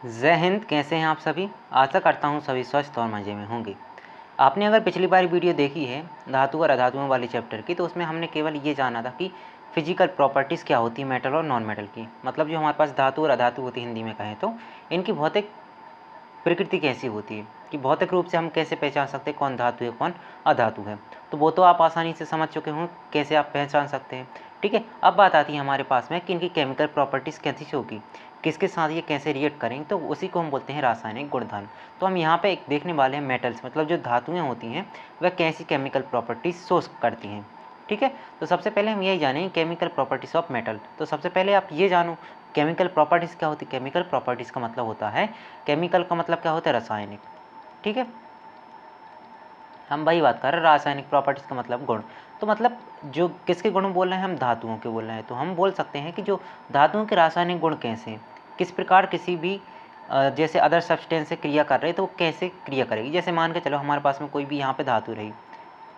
जय हिंद। कैसे हैं आप सभी? आशा करता हूं सभी स्वस्थ और मज़े में होंगे। आपने अगर पिछली बार वीडियो देखी है धातु और अधातुओं वाले चैप्टर की, तो उसमें हमने केवल ये जाना था कि फिजिकल प्रॉपर्टीज़ क्या होती है मेटल और नॉन मेटल की। मतलब जो हमारे पास धातु और अधातु होती है, हिंदी में कहें तो इनकी भौतिक प्रकृति कैसी होती है, कि भौतिक रूप से हम कैसे पहचान सकते हैं कौन धातु है कौन अधातु है। तो वो तो आप आसानी से समझ चुके हों कैसे आप पहचान सकते हैं। ठीक है, अब बात आती है हमारे पास में कि इनकी केमिकल प्रॉपर्टीज़ कैसी होगी, किसके साथ ये कैसे रिएक्ट करेंगे, तो उसी को हम बोलते हैं रासायनिक गुणधर्म। तो हम यहाँ पे एक देखने वाले हैं मेटल्स, मतलब जो धातुएं होती हैं वह कैसी केमिकल प्रॉपर्टीज शो करती हैं। ठीक है, तो सबसे पहले हम यही जानेंगे केमिकल प्रॉपर्टीज़ ऑफ मेटल। तो सबसे पहले आप ये जानो केमिकल प्रॉपर्टीज़ क्या होती है। केमिकल प्रॉपर्टीज़ का मतलब होता है, केमिकल का मतलब क्या होता है, रासायनिक। ठीक है, हम वही बात कर रहे हैं, रासायनिक प्रॉपर्टीज़ का मतलब गुण। तो मतलब जो किसके गुण बोल रहे हैं, हम धातुओं के बोल रहे हैं। तो हम बोल सकते हैं कि जो धातुओं के रासायनिक गुण कैसे हैं, किस प्रकार किसी भी जैसे अदर सब्सटेंस से क्रिया कर रहे हैं तो वो कैसे क्रिया करेगी। जैसे मान के चलो हमारे पास में कोई भी यहाँ पे धातु रही,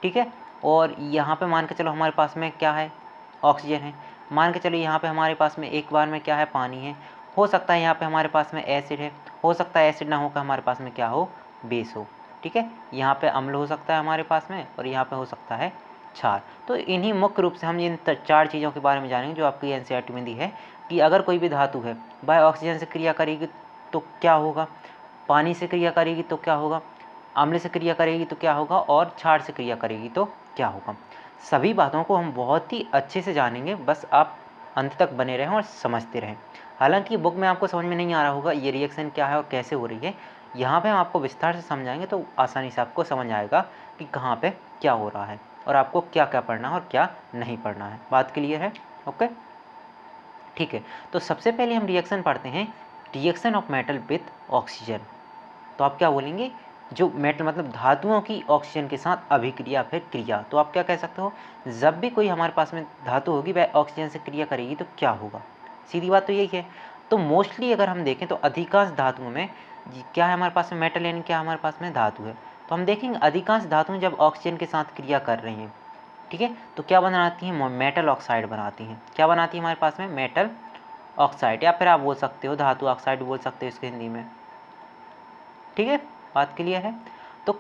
ठीक है, और यहाँ पे मान के चलो हमारे पास में क्या है, ऑक्सीजन है। मान के चलो यहाँ पे हमारे पास में एक बार में क्या है, पानी है। हो सकता है यहाँ पे हमारे पास में एसिड है, हो सकता है एसिड ना होकर हमारे पास में क्या हो, बेस हो। ठीक है, यहाँ पे अम्ल हो सकता है हमारे पास में, और यहाँ पे हो सकता है क्षार। तो इन्हीं मुख्य रूप से हम इन चार चीज़ों के बारे में जानेंगे जो आपकी एनसीईआरटी में दी है, कि अगर कोई भी धातु है वह ऑक्सीजन से क्रिया करेगी तो क्या होगा, पानी से क्रिया करेगी तो क्या होगा, अम्ल से क्रिया करेगी तो क्या होगा, और क्षार से क्रिया करेगी तो क्या होगा। सभी बातों को हम बहुत ही अच्छे से जानेंगे, बस आप अंत तक बने रहें और समझते रहें। हालांकि बुक में आपको समझ में नहीं आ रहा होगा ये रिएक्शन क्या है और कैसे हो रही है, यहाँ पे हम आपको विस्तार से समझाएंगे तो आसानी से आपको समझ आएगा कि कहाँ पे क्या हो रहा है और आपको क्या क्या पढ़ना है और क्या नहीं पढ़ना है। बात क्लियर है? ओके, ठीक है। तो सबसे पहले हम रिएक्शन पढ़ते हैं, reaction of metal with oxygen. तो आप क्या बोलेंगे, जो मेटल मतलब धातुओं की ऑक्सीजन के साथ अभिक्रिया फिर क्रिया। तो आप क्या कह सकते हो, जब भी कोई हमारे पास में धातु होगी वह ऑक्सीजन से क्रिया करेगी तो क्या होगा। सीधी बात तो यही है। तो मोस्टली अगर हम देखें तो अधिकांश धातुओं में क्या है हमारे पास में, मेटल यानी क्या हमारे पास में धातु है। तो हम देखेंगे अधिकांश धातुएं जब ऑक्सीजन के साथ क्रिया कर रही हैं, ठीक है, तो क्या बनाती हैं, मेटल ऑक्साइड बनाती हैं। क्या बनाती है हमारे पास में, मेटल ऑक्साइड, या फिर आप बोल सकते हो धातु ऑक्साइड बोल सकते हो इसके हिंदी में। ठीक है, बात क्लियर है। तो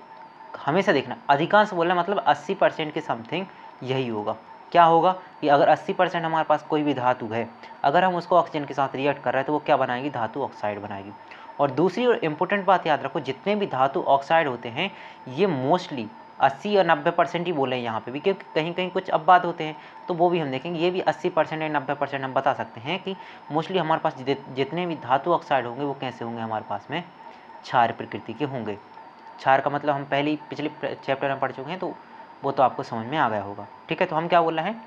हमेशा देखना, अधिकांश बोलना मतलब 80% के समथिंग यही होगा। क्या होगा कि अगर 80% हमारे पास कोई भी धातु है, अगर हम उसको ऑक्सीजन के साथ रिएक्ट कर रहे हैं तो वो क्या बनाएगी, धातु ऑक्साइड बनाएगी। और दूसरी और इम्पोर्टेंट बात याद रखो, जितने भी धातु ऑक्साइड होते हैं ये मोस्टली 80 और 90% ही बोले हैं यहाँ पे भी, क्योंकि कहीं कहीं कुछ अपवाद होते हैं तो वो भी हम देखेंगे। ये भी 80% या 90% हम बता सकते हैं कि मोस्टली हमारे पास जितने भी धातु ऑक्साइड होंगे वो कैसे होंगे, हमारे पास में क्षार प्रकृति के होंगे। क्षार का मतलब हम पहले पिछले चैप्टर में पढ़ चुके हैं, तो वो तो आपको समझ में आ गया होगा। ठीक है, तो हम क्या बोल रहे हैं,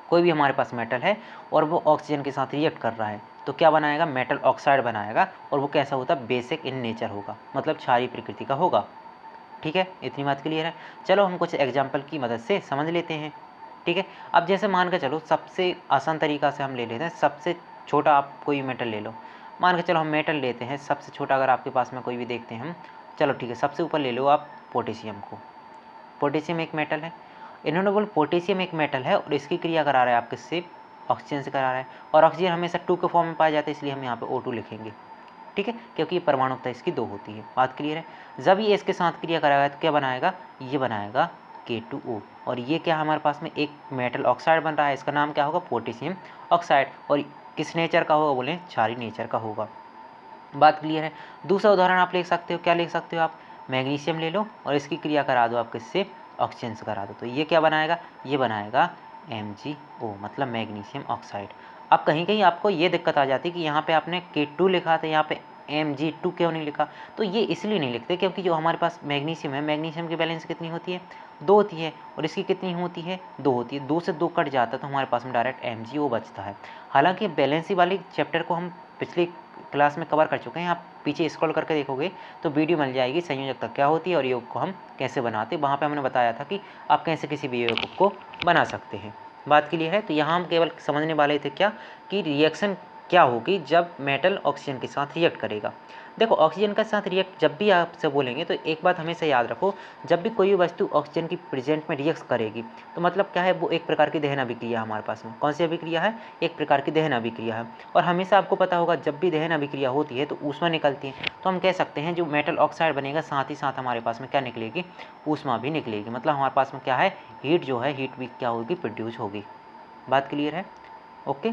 कोई भी हमारे पास मेटल है और वो ऑक्सीजन के साथ रिएक्ट कर रहा है तो क्या बनाएगा, मेटल ऑक्साइड बनाएगा, और वो कैसा होता है, बेसिक इन नेचर होगा, मतलब क्षारीय प्रकृति का होगा। ठीक है, इतनी बात क्लियर है। चलो हम कुछ एग्जाम्पल की मदद से समझ लेते हैं। ठीक है, अब जैसे मान के चलो सबसे आसान तरीका से हम ले लेते हैं, सबसे छोटा आप कोई मेटल ले लो। मान के चलो हम मेटल लेते हैं सबसे छोटा, अगर आपके पास में कोई भी देखते हैं हम, चलो ठीक है, सबसे ऊपर ले लो आप पोटेशियम को। पोटेशियम एक मेटल है, इन्होंने बोला पोटेशियम एक मेटल है और इसकी क्रिया करा रहा है आप किससे, ऑक्सीजन से करा रहा है, और ऑक्सीजन हमेशा 2 के फॉर्म में पाया जाता है, इसलिए हम यहाँ पे O2 लिखेंगे। ठीक है, क्योंकि ये परमाणुकता इसकी 2 होती है। बात क्लियर है। जब ये इसके साथ क्रिया कराएगा तो क्या बनाएगा, ये बनाएगा K2O, और ये क्या हमारे पास में एक मेटल ऑक्साइड बन रहा है, इसका नाम क्या होगा, पोटेशियम ऑक्साइड, और किस नेचर का होगा, बोले क्षारीय नेचर का होगा। बात क्लियर है। दूसरा उदाहरण आप लिख सकते हो, क्या लिख सकते हो आप, मैग्नीशियम ले लो और इसकी क्रिया करा दो आप किससे, ऑक्सीजन से करा दो, तो ये क्या बनाएगा, ये बनाएगा MgO, मतलब मैग्नीशियम ऑक्साइड। अब कहीं कहीं आपको ये दिक्कत आ जाती है कि यहाँ पे आपने K2 लिखा था, यहाँ पे Mg2 क्यों नहीं लिखा। तो ये इसलिए नहीं लिखते क्योंकि जो हमारे पास मैग्नीशियम है, मैग्नीशियम की बैलेंस कितनी होती है, 2 होती है, और इसकी कितनी होती है, 2 होती है। 2 से 2 कट जाता है तो हमारे पास में डायरेक्ट MgO बचता है। हालांकि बैलेंसी वाली चैप्टर को हम पिछली क्लास में कवर कर चुके हैं, आप पीछे स्क्रॉल करके देखोगे तो वीडियो मिल जाएगी, संयोजकता क्या होती है और योग को हम कैसे बनाते हैं। वहाँ पे हमने बताया था कि आप कैसे किसी भी योग को बना सकते हैं। बात क्लियर है। तो यहाँ हम केवल समझने वाले थे क्या, कि रिएक्शन क्या होगी जब मेटल ऑक्सीजन के साथ रिएक्ट करेगा। देखो ऑक्सीजन के साथ रिएक्ट जब भी आपसे बोलेंगे तो एक बात हमेशा याद रखो, जब भी कोई वस्तु ऑक्सीजन की प्रेजेंट में रिएक्ट करेगी तो मतलब क्या है, वो एक प्रकार की दहन अभिक्रिया है हमारे पास में। कौन सी अभिक्रिया है? एक प्रकार की दहन अभिक्रिया है। और हमेशा आपको पता होगा जब भी दहन अभिक्रिया होती है तो ऊष्मा निकलती है, तो हम कह सकते हैं जो मेटल ऑक्साइड बनेगा साथ ही साथ हमारे पास में क्या निकलेगी, ऊष्मा भी निकलेगी। मतलब हमारे पास में क्या है, हीट जो है, हीट भी क्या होगी, प्रोड्यूस होगी। बात क्लियर है? ओके,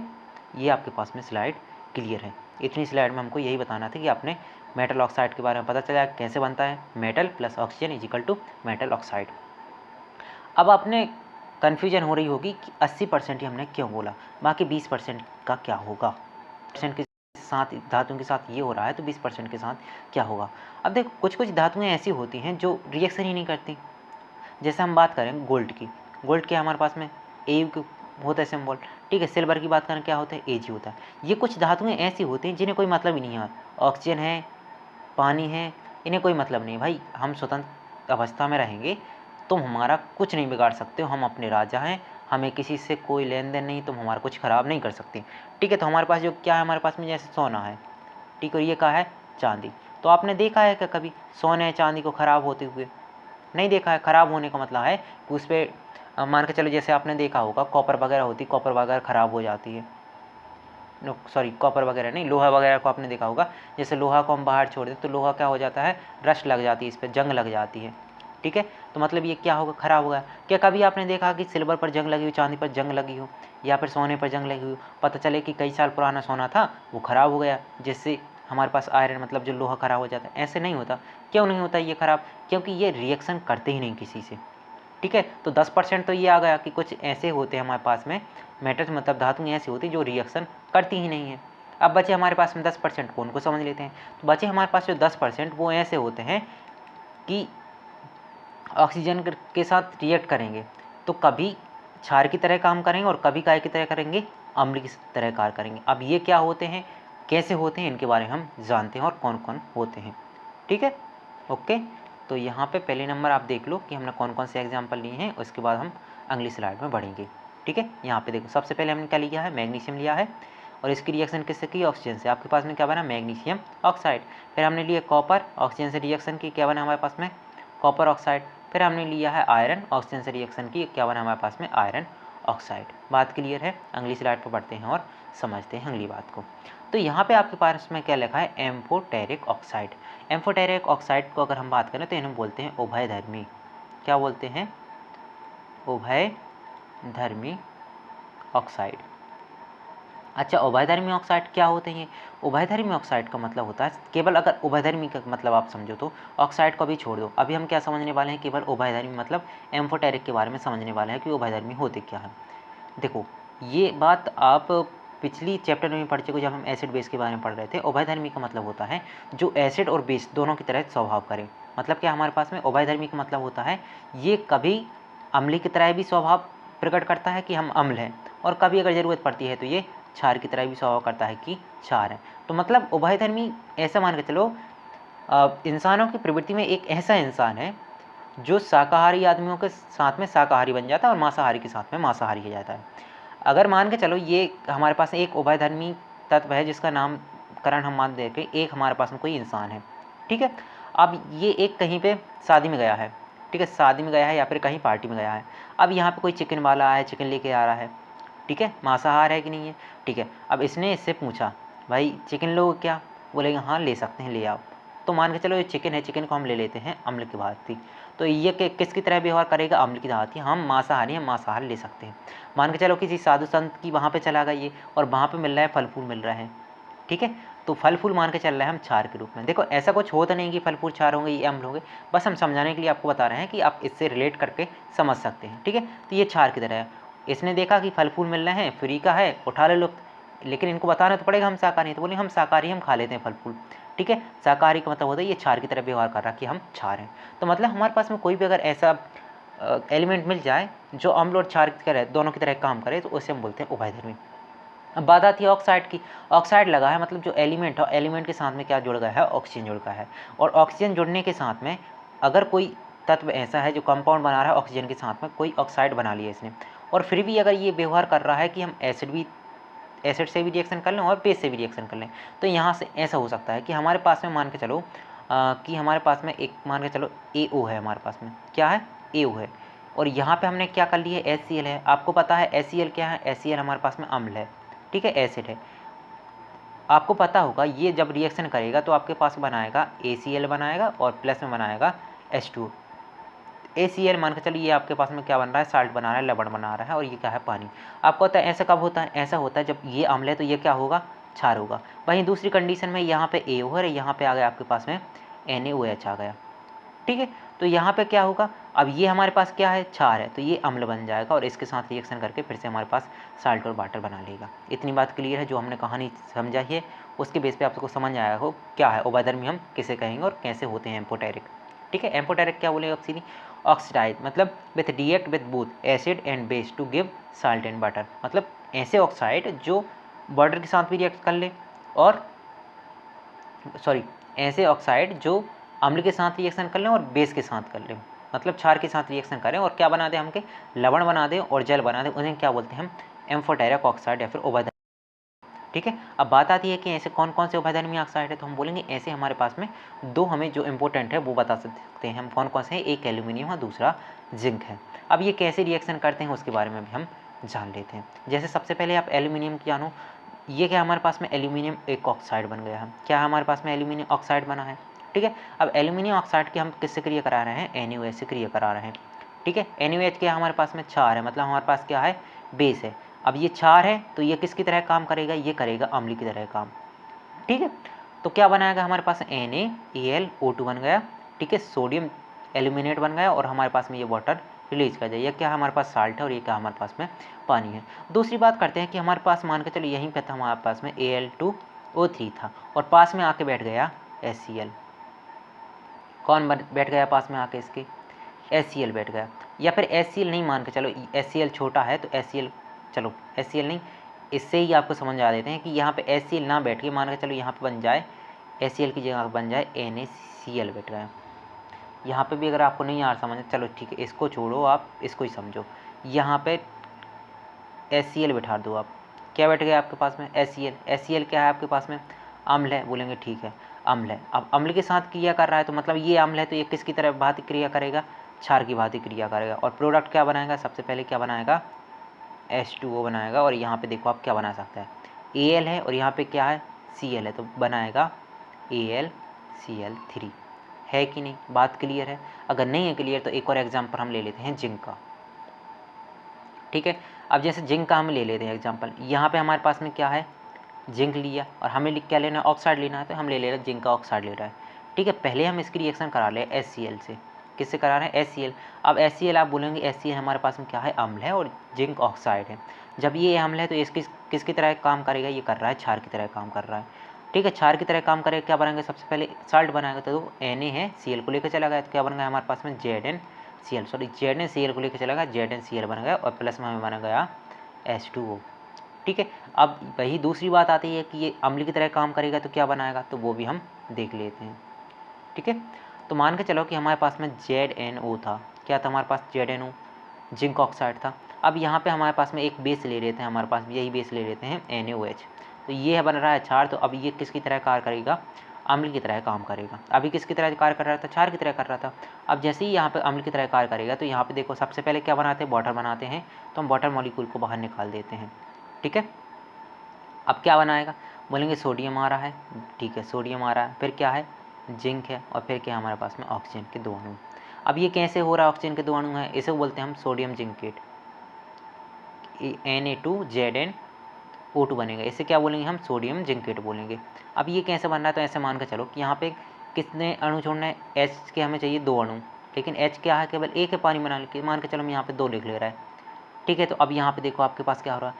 ये आपके पास में स्लाइड क्लियर है। इतनी स्लाइड में हमको यही बताना था कि आपने मेटल ऑक्साइड के बारे में पता चला कैसे बनता है, metal plus oxygen is equal to metal oxide. अब आपने कन्फ्यूजन हो रही होगी कि 80% ही हमने क्यों बोला, बाकी 20% का क्या होगा। परसेंट के साथ धातुओं के साथ ये हो रहा है तो 20% के साथ क्या होगा। अब देखो कुछ कुछ धातुएं ऐसी होती हैं जो रिएक्शन ही नहीं करती। जैसे हम बात करें गोल्ड की, गोल्ड क्या हमारे पास में AU होता है सिंबल, ठीक है। सिल्वर की बात करें क्या होता है, AG होता है। ये कुछ धातुएं ऐसी होती हैं जिन्हें कोई मतलब ही नहीं है, ऑक्सीजन है, पानी है, इन्हें कोई मतलब नहीं। भाई हम स्वतंत्र अवस्था में रहेंगे, तुम हमारा कुछ नहीं बिगाड़ सकते हो, हम अपने राजा हैं, हमें किसी से कोई लेन देन नहीं, तुम हमारा कुछ ख़राब नहीं कर सकते, ठीक है। तो हमारे पास जो क्या है, हमारे पास में जैसे सोना है, ठीक है, और ये क्या है, चांदी। तो आपने देखा है क्या कभी सोने चांदी को ख़राब होते हुए? नहीं देखा है। ख़राब होने का मतलब है कि उस पर मान के चलो, जैसे आपने देखा होगा कॉपर वगैरह होती, कॉपर वगैरह ख़राब हो जाती है, नो सॉरी कॉपर वगैरह नहीं, लोहा वगैरह को आपने देखा होगा। जैसे लोहा को हम बाहर छोड़ दें तो लोहा क्या हो जाता है, रस्ट लग जाती है, इस पर जंग लग जाती है, ठीक है। तो मतलब ये क्या होगा, ख़राब होगा। क्या कभी आपने देखा कि सिल्वर पर जंग लगी हो, चांदी पर जंग लगी हो, या फिर सोने पर जंग लगी हो, पता चले कि कई साल पुराना सोना था वो ख़राब हो गया, जिससे हमारे पास आयरन मतलब जो लोहा ख़राब हो जाता है? ऐसे नहीं होता। क्यों नहीं होता ये ख़राब? क्योंकि ये रिएक्शन करते ही नहीं किसी से, ठीक है। तो 10% तो ये आ गया कि कुछ ऐसे होते हैं हमारे पास में मेटल्स मतलब धातुएं ऐसी होती हैं जो रिएक्शन करती ही नहीं है। अब बचे हमारे पास में 10%, को उनको समझ लेते हैं। तो बचे हमारे पास जो 10% वो ऐसे होते हैं कि ऑक्सीजन के साथ रिएक्ट करेंगे तो कभी क्षार की तरह काम करेंगे और कभी काय की तरह करेंगे, अम्ल की तरह कार्य करेंगे। अब ये क्या होते हैं, कैसे होते हैं, इनके बारे में हम जानते हैं और कौन कौन होते हैं, ठीक है। ओके, तो यहाँ पे पहले नंबर आप देख लो कि हमने कौन कौन से एग्जाम्पल लिए हैं, उसके बाद हम अगली स्लाइड में बढ़ेंगे, ठीक है। यहाँ पे देखो सबसे पहले हमने क्या लिया है, मैग्नीशियम लिया है, और इसकी रिएक्शन किससे की, ऑक्सीजन से। आपके पास में क्या बना, मैग्नीशियम ऑक्साइड। फिर हमने लिया कॉपर, ऑक्सीजन से रिएक्शन की, क्या बना हमारे पास में, कॉपर ऑक्साइड। फिर हमने लिया है आयरन, ऑक्सीजन से रिएक्शन की, क्या बना हमारे पास में, आयरन ऑक्साइड। बात क्लियर है? अगली स्लाइड पर बढ़ते हैं और समझते हैं अगली बात को। तो यहाँ पे आपके पास में क्या लिखा है, एम्फोटेरिक ऑक्साइड। एम्फोटेरिक ऑक्साइड को अगर हम बात करें तो इन्हें बोलते हैं उभयधर्मी। क्या बोलते हैं, उभयधर्मी ऑक्साइड। अच्छा, उभयधर्मी ऑक्साइड क्या होते हैं? उभयधर्मी ऑक्साइड का मतलब होता है, केवल अगर उभयधर्मी का मतलब आप समझो तो ऑक्साइड को भी छोड़ दो। अभी हम क्या समझने वाले हैं, केवल उभयधर्मी मतलब एम्फोटेरिक के बारे में समझने वाले हैं कि उभयधर्मी होते क्या है। देखो ये बात आप पिछली चैप्टर में पढ़ चुके, जब हम एसिड बेस के बारे में पढ़ रहे थे। उभयधर्मी का मतलब होता है जो एसिड और बेस दोनों की तरह स्वभाव करे। मतलब क्या हमारे पास में उभयधर्मी का मतलब होता है ये कभी अम्ली की तरह भी स्वभाव प्रकट करता है कि हम अम्ल हैं, और कभी अगर ज़रूरत पड़ती है तो ये क्षार की तरह भी स्वभाव करता है कि क्षार है। तो मतलब उभयधर्मी ऐसा मान के चलो, इंसानों की प्रवृत्ति में एक ऐसा इंसान है जो शाकाहारी आदमियों के साथ में शाकाहारी बन जाता है और मांसाहारी के साथ में मांसाहारी हो जाता है। अगर मान के चलो ये हमारे पास एक उभयधर्मी तत्व है जिसका नामकरण हम मान दे के, एक हमारे पास में कोई इंसान है, ठीक है। अब ये एक कहीं पे शादी में गया है, ठीक है, शादी में गया है या फिर कहीं पार्टी में गया है। अब यहाँ पे कोई चिकन वाला है, चिकन लेके आ रहा है, ठीक है, मांसाहार है कि नहीं है, ठीक है। अब इसने इससे पूछा भाई चिकन लो क्या, बोलेगा हाँ ले सकते हैं, ले आओ। तो मान के चलो ये चिकन है, चिकन को हम ले लेते हैं अम्ल की भांति। तो ये किसकी तरह व्यवहार करेगा, अम्ल की भांति। हम मांसाहारी हैं, मांसाहार ले सकते हैं। मान के चलो किसी साधु संत की वहाँ पे चला गया ये, और वहाँ पे मिल रहा है फल फूल मिल रहा है, ठीक है। तो फल फूल मान के चल रहा है हम क्षार के रूप में। देखो ऐसा कुछ होता नहीं कि फल फूल क्षार होंगे, ये अम्ल होंगे, बस हम समझाने के लिए आपको बता रहे हैं कि आप इससे रिलेट करके समझ सकते हैं, ठीक है। तो ये क्षार की तरह है। इसने देखा कि फल फूल मिल रहे हैं, फ्री का है, उठा ले लो, लेकिन इनको बताना तो पड़ेगा हम शाकाहारी हैं, तो बोले हम शाकाहारी, हम खा लेते हैं फल फूल, ठीक है। शाकाहारी का मतलब होता है ये क्षार की तरह व्यवहार कर रहा है कि हम क्षार हैं। तो मतलब हमारे पास में कोई भी अगर ऐसा एलिमेंट मिल जाए जो अम्ल और क्षार की तरह दोनों की तरह काम करे तो उसे हम बोलते हैं उभयधर्मी। अब बात आती है ऑक्साइड की। ऑक्साइड लगा है मतलब जो एलिमेंट है, एलिमेंट के साथ में क्या जुड़ गया है, ऑक्सीजन जुड़ गया है। और ऑक्सीजन जुड़ने के साथ में अगर कोई तत्व ऐसा है जो कंपाउंड बना रहा है ऑक्सीजन के साथ में, कोई ऑक्साइड बना लिया इसने, और फिर भी अगर ये व्यवहार कर रहा है कि हम एसिड भी एसिड से भी रिएक्शन कर लें और बेस से भी रिएक्शन कर लें। तो यहाँ से ऐसा हो सकता है कि हमारे पास में मान के चलो कि हमारे पास में एक मान के चलो AO है, हमारे पास में क्या है, AO है, और यहाँ पे हमने क्या कर लिया है, HCl है। आपको पता है HCl क्या है, HCl हमारे पास में अम्ल है, ठीक है, एसिड है। आपको पता होगा ये जब रिएक्शन करेगा तो आपके पास बनाएगा ACl बनाएगा और प्लस में बनाएगा H2। ACl मान के चलिए ये आपके पास में क्या बन रहा है, साल्ट बना रहा है, लवण बना रहा है, और ये क्या है, पानी। आपको पता है ऐसा कब होता है, ऐसा होता है जब ये अम्ल है तो ये क्या होगा, क्षार होगा। वहीं दूसरी कंडीशन में यहाँ पे AO है, यहाँ पे आ गया आपके पास में NaOH आ गया, ठीक है। तो यहाँ पे क्या होगा, अब ये हमारे पास क्या है, क्षार है, तो ये अम्ल बन जाएगा और इसके साथ रिएक्शन करके फिर से हमारे पास साल्ट और वाटर बना लेगा। इतनी बात क्लियर है। जो हमने कहानी समझाई है उसके बेस पे आपको समझ आया हो क्या है उभयधर्मी हम किसे कहेंगे और कैसे होते हैं एम्फोटेरिक, ठीक है। एम्फोटेरिक क्या बोलेगा, सीधी ऑक्सीडाइज मतलब with react with both acid and base to give salt and water, मतलब ऐसे ऑक्साइड जो वाटर के साथ भी रिएक्ट कर ले, और सॉरी ऐसे ऑक्साइड जो अम्ल के साथ रिएक्शन कर लें और बेस के साथ कर लें, मतलब क्षार के साथ रिएक्शन करें और क्या बना दें, हमके लवण बना दें और जल बना दें, उन्हें क्या बोलते हैं हम, एम्फोटेरिक ऑक्साइड या फिर उभयधर्मी, ठीक है। अब बात आती है कि ऐसे कौन कौन से उभयधर्मी ऑक्साइड है, तो हम बोलेंगे ऐसे हमारे पास में दो हमें जो इंपॉर्टेंट है वो बता सकते हैं हम कौन कौन से हैं, एक एल्यूमिनियम और दूसरा जिंक है। अब ये कैसे रिएक्शन करते हैं उसके बारे में भी हम जान लेते हैं। जैसे सबसे पहले आप एल्यूमिनियम की जानो, ये क्या हमारे पास में एल्यूमिनियम एक ऑक्साइड बन गया है, क्या हमारे पास में एल्यूमिनियम ऑक्साइड बना है, ठीक है। अब एल्यूमिनियम ऑक्साइड की हम किससे क्रिया करा रहे हैं, NaOH से क्रिया करा रहे हैं, ठीक है। NaOH क्या हमारे पास में क्षार है, मतलब हमारे पास क्या है, बेस है। अब ये क्षार है तो ये किसकी तरह काम करेगा, ये करेगा अम्ल की तरह काम, ठीक है। तो क्या बनाएगा हमारे पास NaAlO2 बन गया, ठीक है, सोडियम एल्यूमिनेट बन गया और हमारे पास में ये वाटर रिलीज कर जाए। ये क्या हमारे पास साल्ट है और ये क्या हमारे पास में पानी है। दूसरी बात करते हैं कि हमारे पास मान के चलो यहीं पे था हमारे पास में Al2O3 था और पास में आके बैठ गया HCl। कौन बैठ गया पास में आके, इसके HCl बैठ गया, या फिर HCl नहीं मान के चलो, HCl छोटा है तो HCl, चलो HCl नहीं, इससे ही आपको समझ आ देते हैं कि यहाँ पे HCl ना बैठ के मान के चलो यहाँ पे बन जाए HCl की जगह बन जाए NaCl बैठ गया। यहाँ पे भी अगर आपको नहीं आ रहा समझ, चलो ठीक है इसको छोड़ो, आप इसको ही समझो। यहाँ पे HCl बैठा दो आप, क्या बैठ गया आपके पास में HCl। HCl क्या है आपके पास में, अम्ल है, बोलेंगे ठीक है अम्ल है। अब अम्ल के साथ क्रिया कर रहा है तो मतलब ये अम्ल है तो ये किसकी तरह भांति क्रिया करेगा, क्षार की भांति क्रिया करेगा और प्रोडक्ट क्या बनाएगा, सबसे पहले क्या बनाएगा, H2O बनाएगा। और यहाँ पे देखो आप क्या बना सकता है, Al है और यहाँ पे क्या है, Cl है, तो बनाएगा AlCl3, है कि नहीं, बात क्लियर है। अगर नहीं है क्लियर तो एक और एग्जाम्पल हम ले लेते हैं जिंक का, ठीक है। अब जैसे जिंक का हम ले लेते हैं एग्जाम्पल, यहाँ पे हमारे पास में क्या है, जिंक लिया और हमें क्या लेना है, ऑक्साइड लेना है, तो हम ले रहे हैं जिंक का ऑक्साइड ले रहा है, ठीक है। पहले हम इसकी रिएक्शन करा ले HCl से, किससे करा रहे हैं, HCl। अब HCl आप बोलेंगे HCl हमारे पास में क्या है, अम्ल है और जिंक ऑक्साइड है। जब ये अम्ल है तो इसकी किसकी तरह काम करेगा, ये कर रहा है क्षार की तरह काम कर रहा है, ठीक है। क्षार की तरह काम करेगा, क्या बनाएंगे, सबसे पहले साल्ट बनाएगा, तो Na है Cl को लेकर चला गया तो क्या बन गया हमारे पास में ZnCl, सॉरी ZnCl को लेकर चला गया, ZnCl बन गया और प्लस में हमें बना गया H2O, ठीक है। अब वही दूसरी बात आती है कि ये अम्ल की तरह काम करेगा तो क्या बनाएगा, तो वो भी हम देख लेते हैं, ठीक है। तो मान के चलो कि हमारे पास में ZnO था, क्या था हमारे पास, ZnO जिंक ऑक्साइड था। अब यहाँ पे हमारे पास में एक बेस ले लेते हैं, हमारे पास यही बेस ले लेते हैं NaOH, तो ये बन रहा है क्षार। तो अब ये किसकी तरह कार्य करेगा, अम्ल की तरह काम करेगा। अभी किसकी तरह कार्य कर रहा था, क्षार की तरह कर रहा था। अब जैसे ही यहाँ पे अम्ल की तरह कार्य करेगा तो यहाँ पे देखो सबसे पहले क्या बनाते हैं, वाटर बनाते हैं, तो हम वाटर मॉलिक्यूल को बाहर निकाल देते हैं, ठीक है। अब क्या बनाएगा, बोलेंगे सोडियम आ रहा है, ठीक है सोडियम आ रहा है, फिर क्या है, जिंक है और फिर क्या हमारे पास में ऑक्सीजन के दो अणु। अब ये कैसे हो रहा है, ऑक्सीजन के दो अणु है, इसे बोलते हैं हम सोडियम जिंकेट, Na2ZnO2 बनेगा, इसे क्या बोलेंगे हम, सोडियम जिंकेट बोलेंगे। अब ये कैसे बन रहा है, तो ऐसे मान के चलो कि यहाँ पे कितने अणु छोड़ना है, H के हमें चाहिए दो अणु, लेकिन H क्या है, केवल एक है पानी मान के चलो हम यहाँ पे दो लिख ले रहा है, ठीक है। तो अब यहाँ पे देखो आपके पास क्या हो रहा है,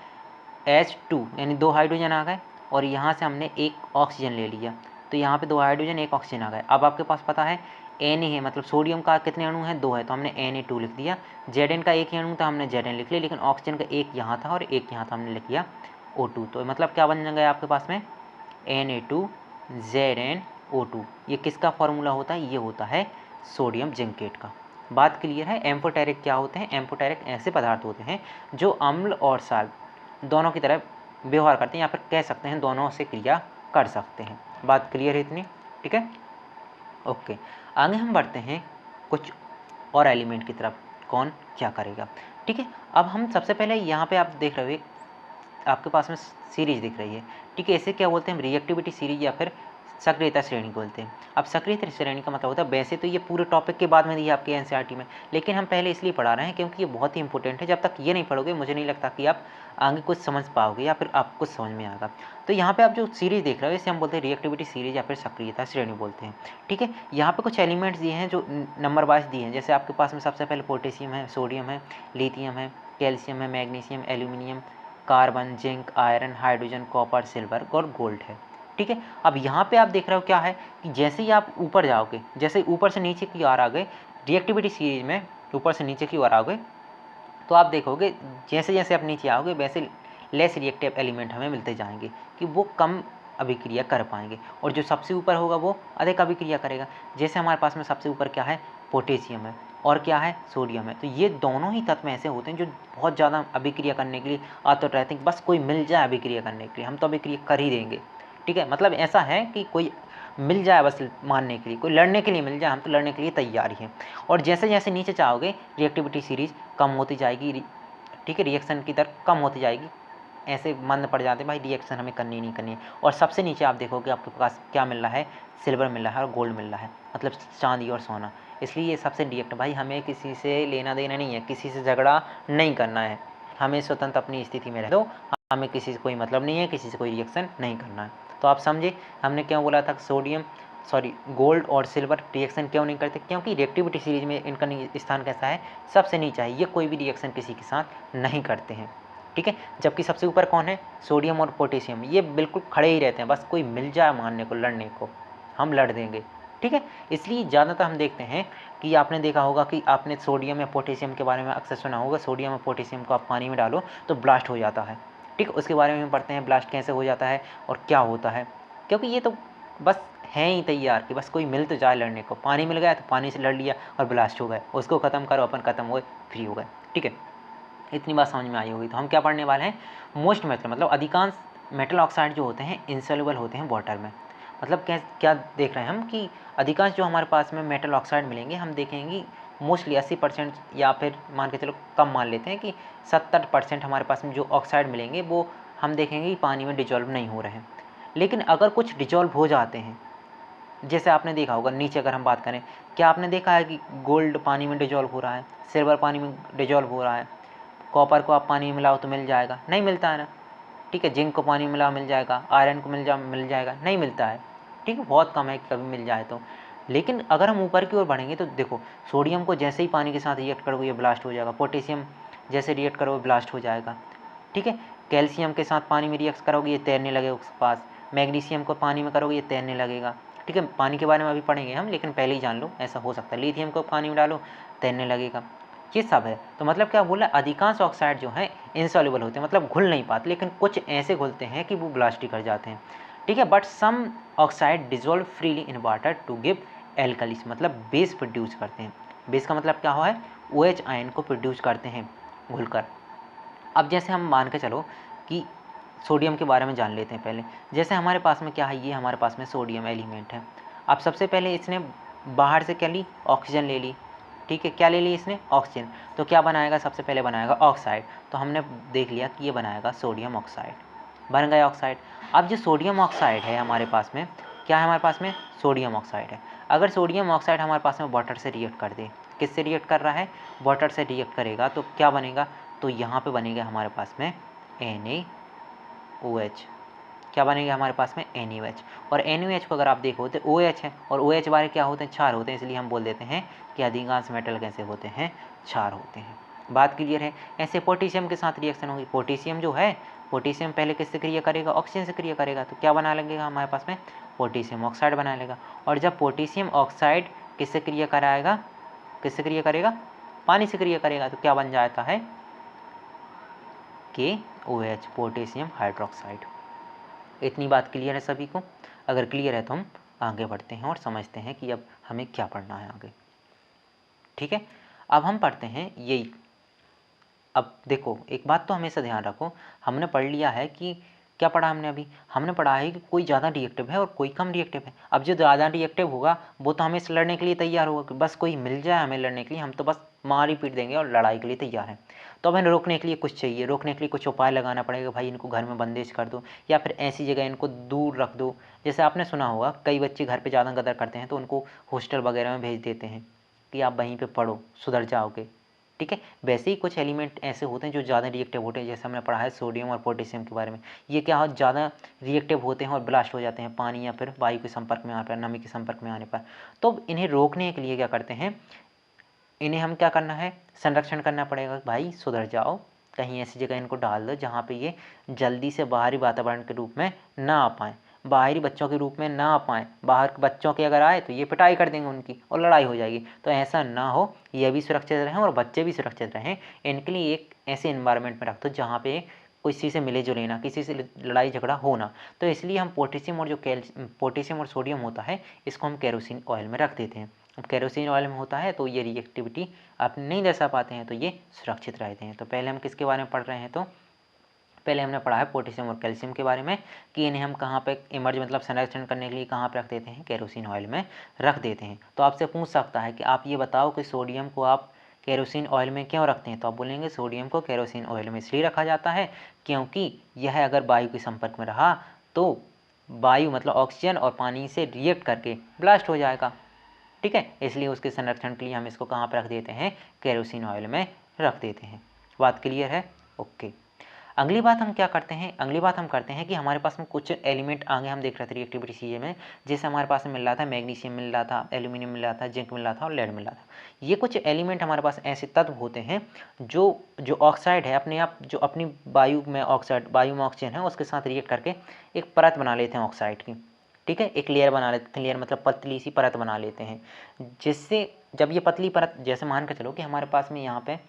H2 यानी दो हाइड्रोजन आ गए और यहाँ से हमने एक ऑक्सीजन ले लिया, तो यहाँ पे दो हाइड्रोजन एक ऑक्सीजन आ गए। अब आपके पास पता है Na है, मतलब सोडियम का कितने अणु हैं, दो है, तो हमने Na2 लिख दिया। Zn का एक ही अणु था, हमने Zn लिख लिया, लेकिन ऑक्सीजन का एक यहाँ था और एक यहाँ था, हमने लिख दिया O2। तो मतलब क्या बन गया आपके पास में, Na2ZnO2। ये किसका फॉर्मूला होता है, ये होता है सोडियम जिंकेट का। बात क्लियर है। एम्फोटेरिक क्या होते हैं, एम्फोटेरिक ऐसे पदार्थ होते हैं जो अम्ल और क्षार दोनों की तरह व्यवहार करते हैं, या फिर कह सकते हैं दोनों से क्रिया कर सकते हैं। बात क्लियर है इतनी? ठीक है, ओके। आगे हम बढ़ते हैं कुछ और एलिमेंट की तरफ, कौन क्या करेगा। ठीक है, अब हम सबसे पहले यहाँ पे आप देख रहे हो आपके पास में सीरीज दिख रही है। ठीक है, इसे क्या बोलते हैं हम, रिएक्टिविटी सीरीज या फिर सक्रियता श्रेणी बोलते हैं। अब सक्रियता श्रेणी का मतलब होता है, वैसे तो ये पूरे टॉपिक के बाद में दी है आपके एनसीईआरटी में, लेकिन हम पहले इसलिए पढ़ा रहे हैं क्योंकि ये बहुत ही इंपॉर्टेंट है। जब तक ये नहीं पढ़ोगे मुझे नहीं लगता कि आप आगे कुछ समझ पाओगे या फिर आपको कुछ समझ में आएगा। तो यहाँ पे आप जो सीरीज देख रहे हो इसे हम बोलते हैं रिएक्टिविटी सीरीज या फिर सक्रियता श्रेणी बोलते हैं। ठीक है, यहाँ पे कुछ एलिमेंट्स दिए हैं जो नंबर वाइज दिए हैं। जैसे आपके पास में सबसे पहले पोटेशियम है, सोडियम है, लिथियम है, कैल्शियम है, magnesium, aluminium, carbon, zinc, iron, hydrogen, copper, silver और गोल्ड है। ठीक है, अब यहाँ पे आप देख रहे हो क्या है कि जैसे ही आप ऊपर जाओगे, जैसे ऊपर से नीचे की ओर आ गए रिएक्टिविटी सीरीज में, ऊपर से नीचे की ओर आओगे तो आप देखोगे जैसे जैसे आप नीचे आओगे वैसे लेस रिएक्टिव एलिमेंट हमें मिलते जाएंगे कि वो कम अभिक्रिया कर पाएंगे, और जो सबसे ऊपर होगा वो अधिक अभिक्रिया करेगा। जैसे हमारे पास में सबसे ऊपर क्या है, पोटेशियम है, और क्या है, सोडियम है। तो ये दोनों ही तत्व ऐसे होते हैं जो बहुत ज़्यादा अभिक्रिया करने के लिए आतुर रहते हैं, बस कोई मिल जाए अभिक्रिया करने के लिए, हम तो अभिक्रिया कर ही देंगे। ठीक है, मतलब ऐसा है कि कोई मिल जाए बस मानने के लिए, कोई लड़ने के लिए मिल जाए, हम तो लड़ने के लिए तैयार ही हैं। और जैसे जैसे नीचे चाहोगे रिएक्टिविटी सीरीज कम होती जाएगी। ठीक है, रिएक्शन की दर कम होती जाएगी, ऐसे मंद पड़ जाते हैं भाई, रिएक्शन हमें करनी नहीं करनी है। और सबसे नीचे आप देखोगे आपके पास क्या मिल रहा है, सिल्वर मिल रहा है और गोल्ड मिल रहा है, मतलब चांदी और सोना। इसलिए ये सबसे रिएक्ट, भाई हमें किसी से लेना देना नहीं है, किसी से झगड़ा नहीं करना है, हमें स्वतंत्र अपनी स्थिति में रह दो, हमें किसी से कोई मतलब नहीं है, किसी से कोई रिएक्शन नहीं करना है। तो आप समझे हमने क्यों बोला था सोडियम गोल्ड और सिल्वर रिएक्शन क्यों नहीं करते, क्योंकि रिएक्टिविटी सीरीज में इनका स्थान कैसा है, सबसे नीचा है, ये कोई भी रिएक्शन किसी के साथ नहीं करते हैं। ठीक है, जबकि सबसे ऊपर कौन है, सोडियम और पोटेशियम, ये बिल्कुल खड़े ही रहते हैं, बस कोई मिल जाए मारने को, लड़ने को, हम लड़ देंगे। ठीक है, इसलिए ज़्यादातर हम देखते हैं कि आपने देखा होगा कि आपने सोडियम या पोटेशियम के बारे में अक्सर सुना होगा, सोडियम और पोटेशियम को आप पानी में डालो तो ब्लास्ट हो जाता है। ठीक, उसके बारे में हम पढ़ते हैं ब्लास्ट कैसे हो जाता है और क्या होता है, क्योंकि ये तो बस हैं ही तैयार कि बस कोई मिल तो जाए लड़ने को, पानी मिल गया तो पानी से लड़ लिया और ब्लास्ट हो गए, उसको ख़त्म करो, अपन ख़त्म हो गए, फ्री हो गए। ठीक है, इतनी बात समझ में आई होगी। तो हम क्या पढ़ने वाले हैं, मोस्ट मेटल, मतलब अधिकांश मेटल ऑक्साइड जो होते हैं इनसॉल्युबल होते हैं वाटर में। मतलब क्या क्या देख रहे हैं हम कि अधिकांश जो हमारे पास में मेटल ऑक्साइड मिलेंगे, हम देखेंगे मोस्टली 80% या फिर मान के चलो कम मान लेते हैं कि 70% हमारे पास में जो ऑक्साइड मिलेंगे वो हम देखेंगे कि पानी में डिजॉल्व नहीं हो रहे हैं। लेकिन अगर कुछ डिजॉल्व हो जाते हैं, जैसे आपने देखा होगा नीचे अगर हम बात करें, क्या आपने देखा है कि गोल्ड पानी में डिजॉल्व हो रहा है, सिल्वर पानी में डिजॉल्व हो रहा है, कॉपर को आप पानी में मिलाओ तो मिल जाएगा, नहीं मिलता है ना। ठीक है, जिंक को पानी में मिलाओ मिल जाएगा, आयरन को मिल जाएगा, नहीं मिलता है। ठीक है, बहुत कम है कि कभी मिल जाए तो। लेकिन अगर हम ऊपर की ओर बढ़ेंगे तो देखो, सोडियम को जैसे ही पानी के साथ रिएक्ट करोगे ये ब्लास्ट हो जाएगा, पोटेशियम जैसे रिएक्ट करोगे ब्लास्ट हो जाएगा। ठीक है, कैल्शियम के साथ पानी में रिएक्ट करोगे ये तैरने लगेगा उसके पास, मैग्नीशियम को पानी में करोगे ये तैरने लगेगा। ठीक है, पानी के बारे में अभी पढ़ेंगे हम, लेकिन पहले ही जान लो ऐसा हो सकता है। लिथियम को पानी में डालो तैरने लगेगा, ये सब है। तो मतलब क्या बोला, अधिकांश ऑक्साइड जो हैं इनसॉल्युबल होते हैं, मतलब घुल नहीं पाते, लेकिन कुछ ऐसे घुलते हैं कि वो ब्लास्ट ही कर जाते हैं। ठीक है, but some oxide dissolve freely in water to give alkalis, मतलब बेस प्रोड्यूस करते हैं। बेस का मतलब क्या हुआ है, OH आयन को प्रोड्यूस करते हैं घुलकर। अब जैसे हम मान के चलो कि सोडियम के बारे में जान लेते हैं पहले। जैसे हमारे पास में क्या है, ये हमारे पास में सोडियम एलिमेंट है। अब सबसे पहले इसने बाहर से क्या ली, ऑक्सीजन ले ली। ठीक है, क्या ले ली इसने, ऑक्सीजन। तो क्या बनाएगा, सबसे पहले बनाएगा ऑक्साइड। तो हमने देख लिया कि ये बनाएगा सोडियम ऑक्साइड, बन गया ऑक्साइड। अब जो सोडियम ऑक्साइड है हमारे पास में, क्या है हमारे पास में, सोडियम ऑक्साइड है। अगर सोडियम ऑक्साइड हमारे पास में वाटर से रिएक्ट कर दे, किससे रिएक्ट कर रहा है, वाटर से रिएक्ट करेगा, तो क्या बनेगा, तो यहाँ पे बनेगा हमारे पास में NaOH। क्या बनेगा हमारे पास में, NaOH। और NaOH को अगर आप देखो तो OH है, और OH वाले क्या होते हैं, क्षार होते हैं, इसलिए हम बोल देते हैं कि अधिकांश मेटल कैसे होते हैं, क्षार होते हैं। बात क्लियर है। ऐसे पोटेशियम के साथ रिएक्शन होगी, पोटेशियम जो है, पोटेशियम पहले किससे क्रिया करेगा, ऑक्सीजन से क्रिया करेगा, तो क्या बना लगेगा हमारे पास में, पोटेशियम ऑक्साइड बना लेगा। और जब पोटेशियम ऑक्साइड किससे क्रिया कराएगा, किससे क्रिया करेगा, पानी से क्रिया करेगा, तो क्या बन जाता है, KOH, पोटेशियम हाइड्रोक्साइड। इतनी बात क्लियर है सभी को? अगर क्लियर है तो हम आगे बढ़ते हैं और समझते हैं कि अब हमें क्या पढ़ना है आगे। ठीक है, अब हम पढ़ते हैं यही। अब देखो, एक बात तो हमेशा ध्यान रखो, हमने पढ़ लिया है कि क्या पढ़ा हमने अभी? हमने पढ़ा है कि कोई ज़्यादा रिएक्टिव है और कोई कम रिएक्टिव है। अब जो ज़्यादा रिएक्टिव होगा वो तो हमें से लड़ने के लिए तैयार होगा कि बस कोई मिल जाए हमें लड़ने के लिए, हम तो बस मार ही पीट देंगे और लड़ाई के लिए तैयार हैं। तो हमें रोकने के लिए कुछ चाहिए, रोकने के लिए कुछ उपाय लगाना पड़ेगा। भाई इनको घर में बंदिश कर दो या फिर ऐसी जगह इनको दूर रख दो। जैसे आपने सुना होगा कई बच्चे घर पे ज़्यादा गदर करते हैं तो उनको हॉस्टल वगैरह में भेज देते हैं कि आप वहीं पे पढ़ो, सुधर जाओगे। ठीक है, वैसे ही कुछ एलिमेंट ऐसे होते हैं जो ज़्यादा रिएक्टिव होते हैं, जैसे हमने पढ़ा है सोडियम और पोटेशियम के बारे में। ये क्या हो, ज़्यादा रिएक्टिव होते हैं और ब्लास्ट हो जाते हैं पानी या फिर वायु के संपर्क में आने पर, नमी के संपर्क में आने पर। तो इन्हें रोकने के लिए क्या करते हैं, इन्हें हम क्या करना है, संरक्षण करना पड़ेगा। भाई सुधर जाओ, कहीं ऐसी जगह इनको डाल दो जहाँ पे ये जल्दी से बाहरी वातावरण के रूप में ना आ पाएँ, बाहरी बच्चों के रूप में ना आ पाएँ। बाहर के बच्चों के अगर आए तो ये पिटाई कर देंगे उनकी और लड़ाई हो जाएगी। तो ऐसा ना हो, ये भी सुरक्षित रहें और बच्चे भी सुरक्षित रहें। इनके लिए एक ऐसे इन्वायरमेंट में रख दो जहाँ पे किसी से मिले जुले ना, किसी से लड़ाई झगड़ा हो ना। तो इसलिए हम पोटेशियम और जो पोटेशियम और सोडियम होता है इसको हम केरोसिन ऑयल में रख देते हैं। अब केरोसिन ऑयल में होता है तो ये रिएक्टिविटी आप नहीं दर्शा पाते हैं, तो ये सुरक्षित रहते हैं। तो पहले हम किसके बारे में पढ़ रहे हैं, तो पहले हमने पढ़ा है पोटेशियम और कैल्शियम के बारे में कि इन्हें हम कहाँ पे इमर्ज मतलब संरक्षण करने के लिए कहाँ पे रख देते हैं, केरोसिन ऑयल में रख देते हैं। तो आपसे पूछ सकता है कि आप ये बताओ कि सोडियम को आप केरोसिन ऑयल में क्यों रखते हैं, तो आप बोलेंगे सोडियम को केरोसिन ऑयल में इसलिए रखा जाता है क्योंकि यह अगर वायु के संपर्क में रहा तो वायु मतलब ऑक्सीजन और पानी से रिएक्ट करके ब्लास्ट हो जाएगा। ठीक है, इसलिए उसके संरक्षण के लिए हम इसको कहाँ पर रख देते हैं, केरोसिन ऑयल में रख देते हैं। बात क्लियर है? ओके। अगली बात हम क्या करते हैं, अगली बात हम करते हैं कि हमारे पास में कुछ एलिमेंट आगे हम देख रहे थे रिएक्टिविटी सीए में, जैसे हमारे पास में मिल रहा था मैग्नीशियम मिल रहा था, एल्यूमिनियम मिल रहा था, जिंक मिल रहा था और लेड मिल रहा था। ये कुछ एलिमेंट हमारे पास ऐसे तत्व होते हैं जो जो ऑक्साइड है अपने आप, जो अपनी वायु में ऑक्साइड, वायु में ऑक्सीजन है उसके साथ रिएक्ट करके एक परत बना लेते हैं ऑक्साइड की। ठीक है, एक लेयर बना लेते हैं, लेयर मतलब पतली सी परत बना लेते हैं, जिससे जब ये पतली परत, जैसे मान कर चलो कि हमारे पास में यहाँ पे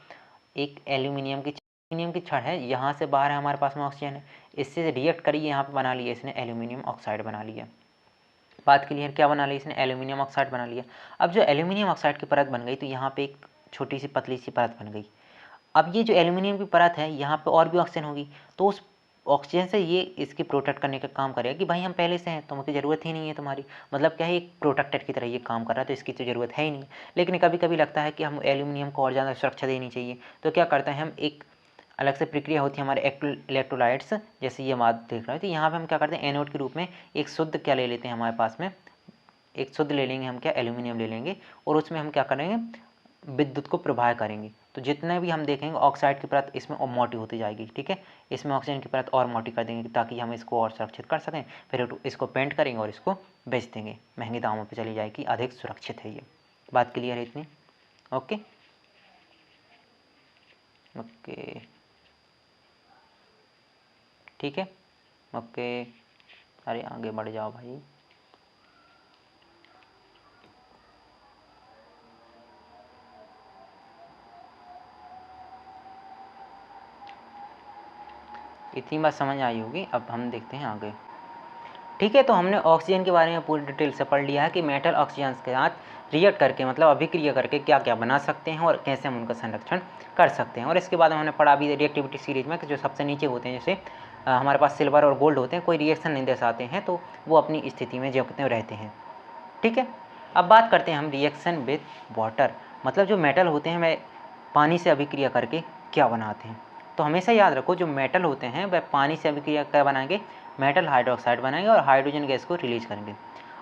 एक एल्यूमिनियम की छड़ है, यहाँ से बाहर है हमारे पास में ऑक्सीजन है, इससे रिएक्ट करिए यहाँ पे बना लिया इसने एल्यूमिनियम ऑक्साइड बना लिया। बात क्लियर? क्या बना लिया इसने, एल्यूमिनियम ऑक्साइड बना लिया। अब जो एल्यूमिनियम ऑक्साइड की परत बन गई तो यहाँ पे एक छोटी सी पतली सी परत बन गई। अब ये जो एल्यूमिनियम की परत है यहाँ पे और भी ऑक्सीजन होगी, तो उस ऑक्सीजन से ये इसकी प्रोटेक्ट करने का काम करेगा कि भाई हम पहले से हैं, तुमको ज़रूरत ही नहीं है तुम्हारी, मतलब क्या है, एक प्रोटेक्टर की तरह ये काम कर रहा है, तो इसकी तो ज़रूरत है ही नहीं। लेकिन कभी कभी लगता है कि हम एल्यूमिनियम को और ज़्यादा सुरक्षा देनी चाहिए, तो क्या करते हैं हम, एक अलग से प्रक्रिया होती है हमारे इलेक्ट्रोलाइट्स, जैसे ये बात देख रहे हो, तो यहाँ पे हम क्या करते हैं, एनोड के रूप में एक शुद्ध क्या ले लेते हैं हमारे पास में, एक शुद्ध ले लेंगे हम, क्या एल्यूमिनियम ले लेंगे और उसमें हम क्या करेंगे, विद्युत को प्रवाह करेंगे। तो जितने भी हम देखेंगे ऑक्साइड की परत इसमें और मोटी होती जाएगी। ठीक है, इसमें ऑक्सीजन की परत और मोटी कर देंगे ताकि हम इसको और सुरक्षित कर सकें। फिर इसको पेंट करेंगे और इसको बेच देंगे, महंगे दामों पे चली जाएगी, अधिक सुरक्षित है ये। बात क्लियर है इतनी? ओके ओके, ठीक है, ओके। अरे आगे बढ़ जाओ भाई। इतनी बात समझ आई होगी, अब हम देखते हैं आगे। ठीक है, तो हमने ऑक्सीजन के बारे में पूरी डिटेल से पढ़ लिया है कि मेटल ऑक्सीजन के साथ रिएक्ट करके मतलब अभिक्रिया करके क्या क्या बना सकते हैं और कैसे हम उनका संरक्षण कर सकते हैं। और इसके बाद हमने पढ़ा भी रिएक्टिविटी सीरीज में कि जो सबसे नीचे होते हैं, जैसे हमारे पास सिल्वर और गोल्ड होते हैं, कोई रिएक्शन नहीं दर्शाते हैं तो वो अपनी स्थिति में जो रहते हैं। ठीक है, अब बात करते हैं हम रिएक्शन विद वाटर, मतलब जो मेटल होते हैं वह पानी से अभिक्रिया करके क्या बनाते हैं। तो हमेशा याद रखो जो मेटल होते हैं वह पानी से अभिक्रिया क्या बनाएंगे, मेटल हाइड्रोक्साइड बनाएंगे और हाइड्रोजन गैस को रिलीज करेंगे।